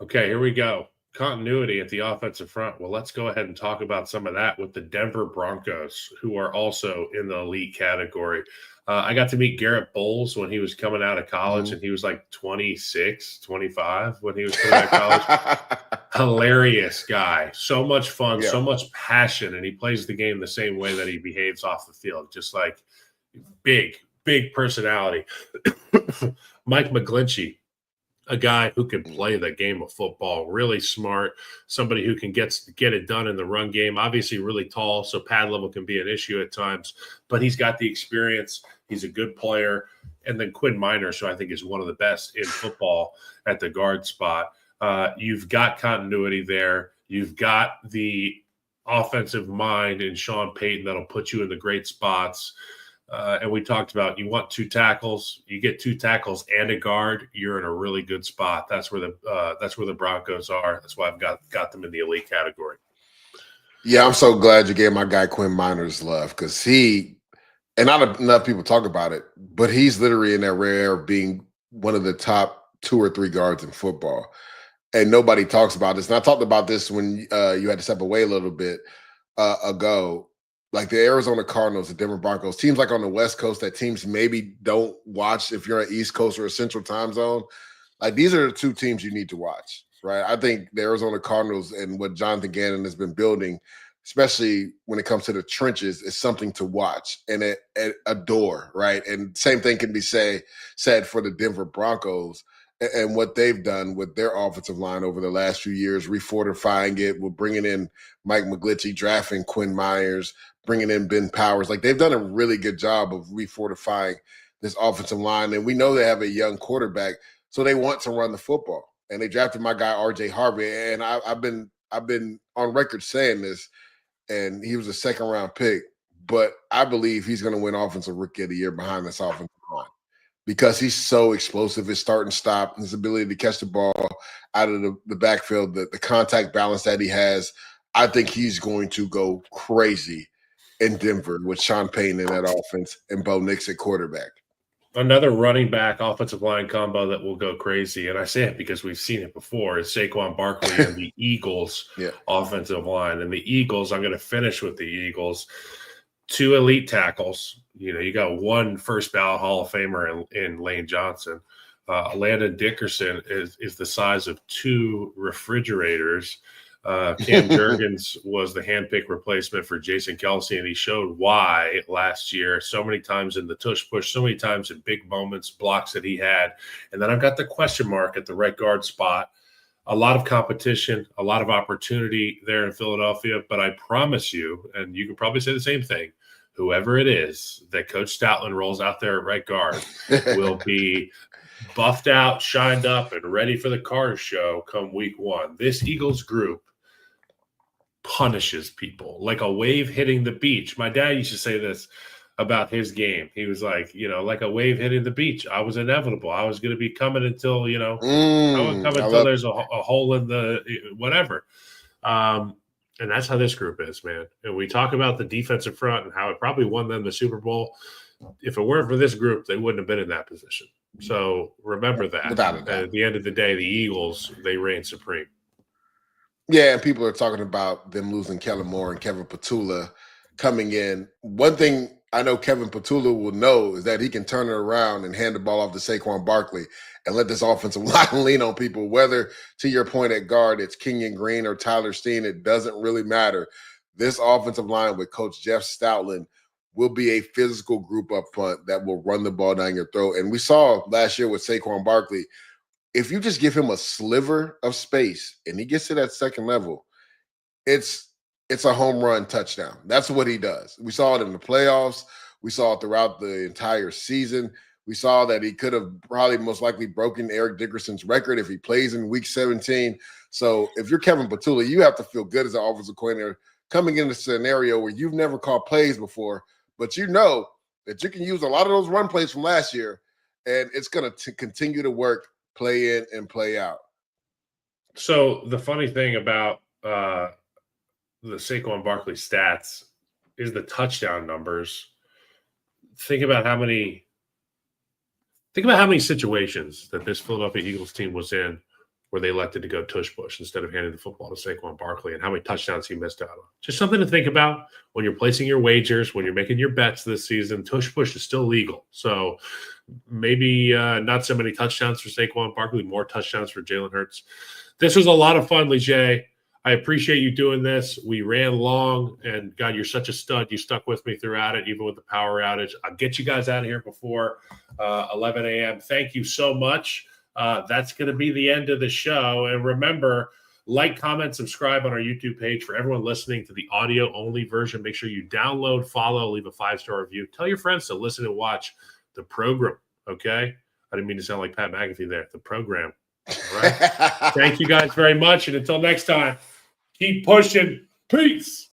Okay, here we go. Continuity at the offensive front. Well, let's go ahead and talk about some of that with the Denver Broncos, who are also in the elite category. I got to meet Garrett Bowles when he was coming out of college, and he was like 26, 25 when he was coming out of college. Hilarious guy. So much fun, so much passion, and he plays the game the same way that he behaves off the field, just like big personality. Mike McGlinchey, a guy who can play the game of football, really smart, somebody who can get it done in the run game, obviously really tall, so pad level can be an issue at times, but he's got the experience. He's a good player. And then Quinn Miners, who I think is one of the best in football at the guard spot. You've got continuity there. You've got the offensive mind in Sean Payton that'll put you in the great spots. And we talked about you want 2 tackles. You get 2 tackles and a guard, you're in a really good spot. That's where the Broncos are. That's why I've got them in the elite category. Yeah, I'm so glad you gave my guy Quinn Miners love because and not enough people talk about it, but he's literally in that rare of being one of the top 2 or 3 guards in football. And nobody talks about this. And I talked about this when you had to step away a little bit ago. Like the Arizona Cardinals, the Denver Broncos, teams like on the West Coast that teams maybe don't watch if you're an East Coast or a Central time zone. Like these are the 2 teams you need to watch, right? I think the Arizona Cardinals and what Jonathan Gannon has been building, especially when it comes to the trenches, is something to watch and adore, right? And same thing can be said for the Denver Broncos and what they've done with their offensive line over the last few years, refortifying it, with bringing in Mike McGlinchey, drafting Quinn Myers, bringing in Ben Powers. Like they've done a really good job of refortifying this offensive line. And we know they have a young quarterback, so they want to run the football. And they drafted my guy, RJ Harvey. And I've been on record saying this. and he was a second-round pick. But I believe he's going to win Offensive Rookie of the Year behind this offensive line because he's so explosive. His start and stop, his ability to catch the ball out of the backfield, the contact balance that he has. I think he's going to go crazy in Denver with Sean Payton in that offense and Bo Nix at quarterback. Another running back offensive line combo that will go crazy, and I say it because we've seen it before, is Saquon Barkley and the Eagles offensive line. And the Eagles, I'm going to finish with the Eagles. 2 elite tackles. You got 1 first ballot Hall of Famer in Lane Johnson. Landon Dickerson is the size of 2 refrigerators. Cam Jurgens was the handpicked replacement for Jason Kelce, and he showed why last year so many times in the tush push, so many times in big moments, blocks that he had. And then I've got the question mark at the right guard spot. A lot of competition, a lot of opportunity there in Philadelphia, but I promise you, and you can probably say the same thing, whoever it is that Coach Stoutland rolls out there at right guard will be buffed out, shined up, and ready for the car show come week 1. This Eagles group punishes people like a wave hitting the beach. My dad used to say this about his game. He was like, like a wave hitting the beach. I was inevitable. I was going to be coming until, I would come until there's a hole in the whatever. And that's how this group is, man. And we talk about the defensive front and how it probably won them the Super Bowl. If it weren't for this group, they wouldn't have been in that position. So remember that. At the end of the day, the Eagles, they reign supreme. Yeah, and people are talking about them losing Kellen Moore and Kevin Petula coming in. One thing I know Kevin Petula will know is that he can turn it around and hand the ball off to Saquon Barkley and let this offensive line lean on people. Whether, to your point at guard, it's Kenyon Green or Tyler Steen, it doesn't really matter. This offensive line with Coach Jeff Stoutland will be a physical group up front that will run the ball down your throat. And we saw last year with Saquon Barkley, if you just give him a sliver of space and he gets to that second level, it's a home run touchdown. That's what he does. We saw it in the playoffs. We saw it throughout the entire season. We saw that he could have probably most likely broken Eric Dickerson's record if he plays in week 17. So if you're Kevin Petula, you have to feel good as an offensive coordinator coming in a scenario where you've never called plays before, but you know that you can use a lot of those run plays from last year, and it's going to continue to work, play in and play out. So the funny thing about the Saquon Barkley stats is the touchdown numbers. Think about how many situations that this Philadelphia Eagles team was in where they elected to go tush push instead of handing the football to Saquon Barkley, and how many touchdowns he missed out on. Just something to think about when you're placing your wagers, when you're making your bets this season. Tush push is still legal. So maybe not so many touchdowns for Saquon Barkley, more touchdowns for Jalen Hurts. This was a lot of fun, Leger. I appreciate you doing this. We ran long, and God, you're such a stud. You stuck with me throughout it, even with the power outage. I'll get you guys out of here before 11 a.m. Thank you so much. That's going to be the end of the show. And remember, like, comment, subscribe on our YouTube page. For everyone listening to the audio-only version, make sure you download, follow, leave a 5-star review. Tell your friends to listen and watch the program, okay? I didn't mean to sound like Pat McAfee there. The program, all right? Thank you guys very much, and until next time, keep pushing. Peace.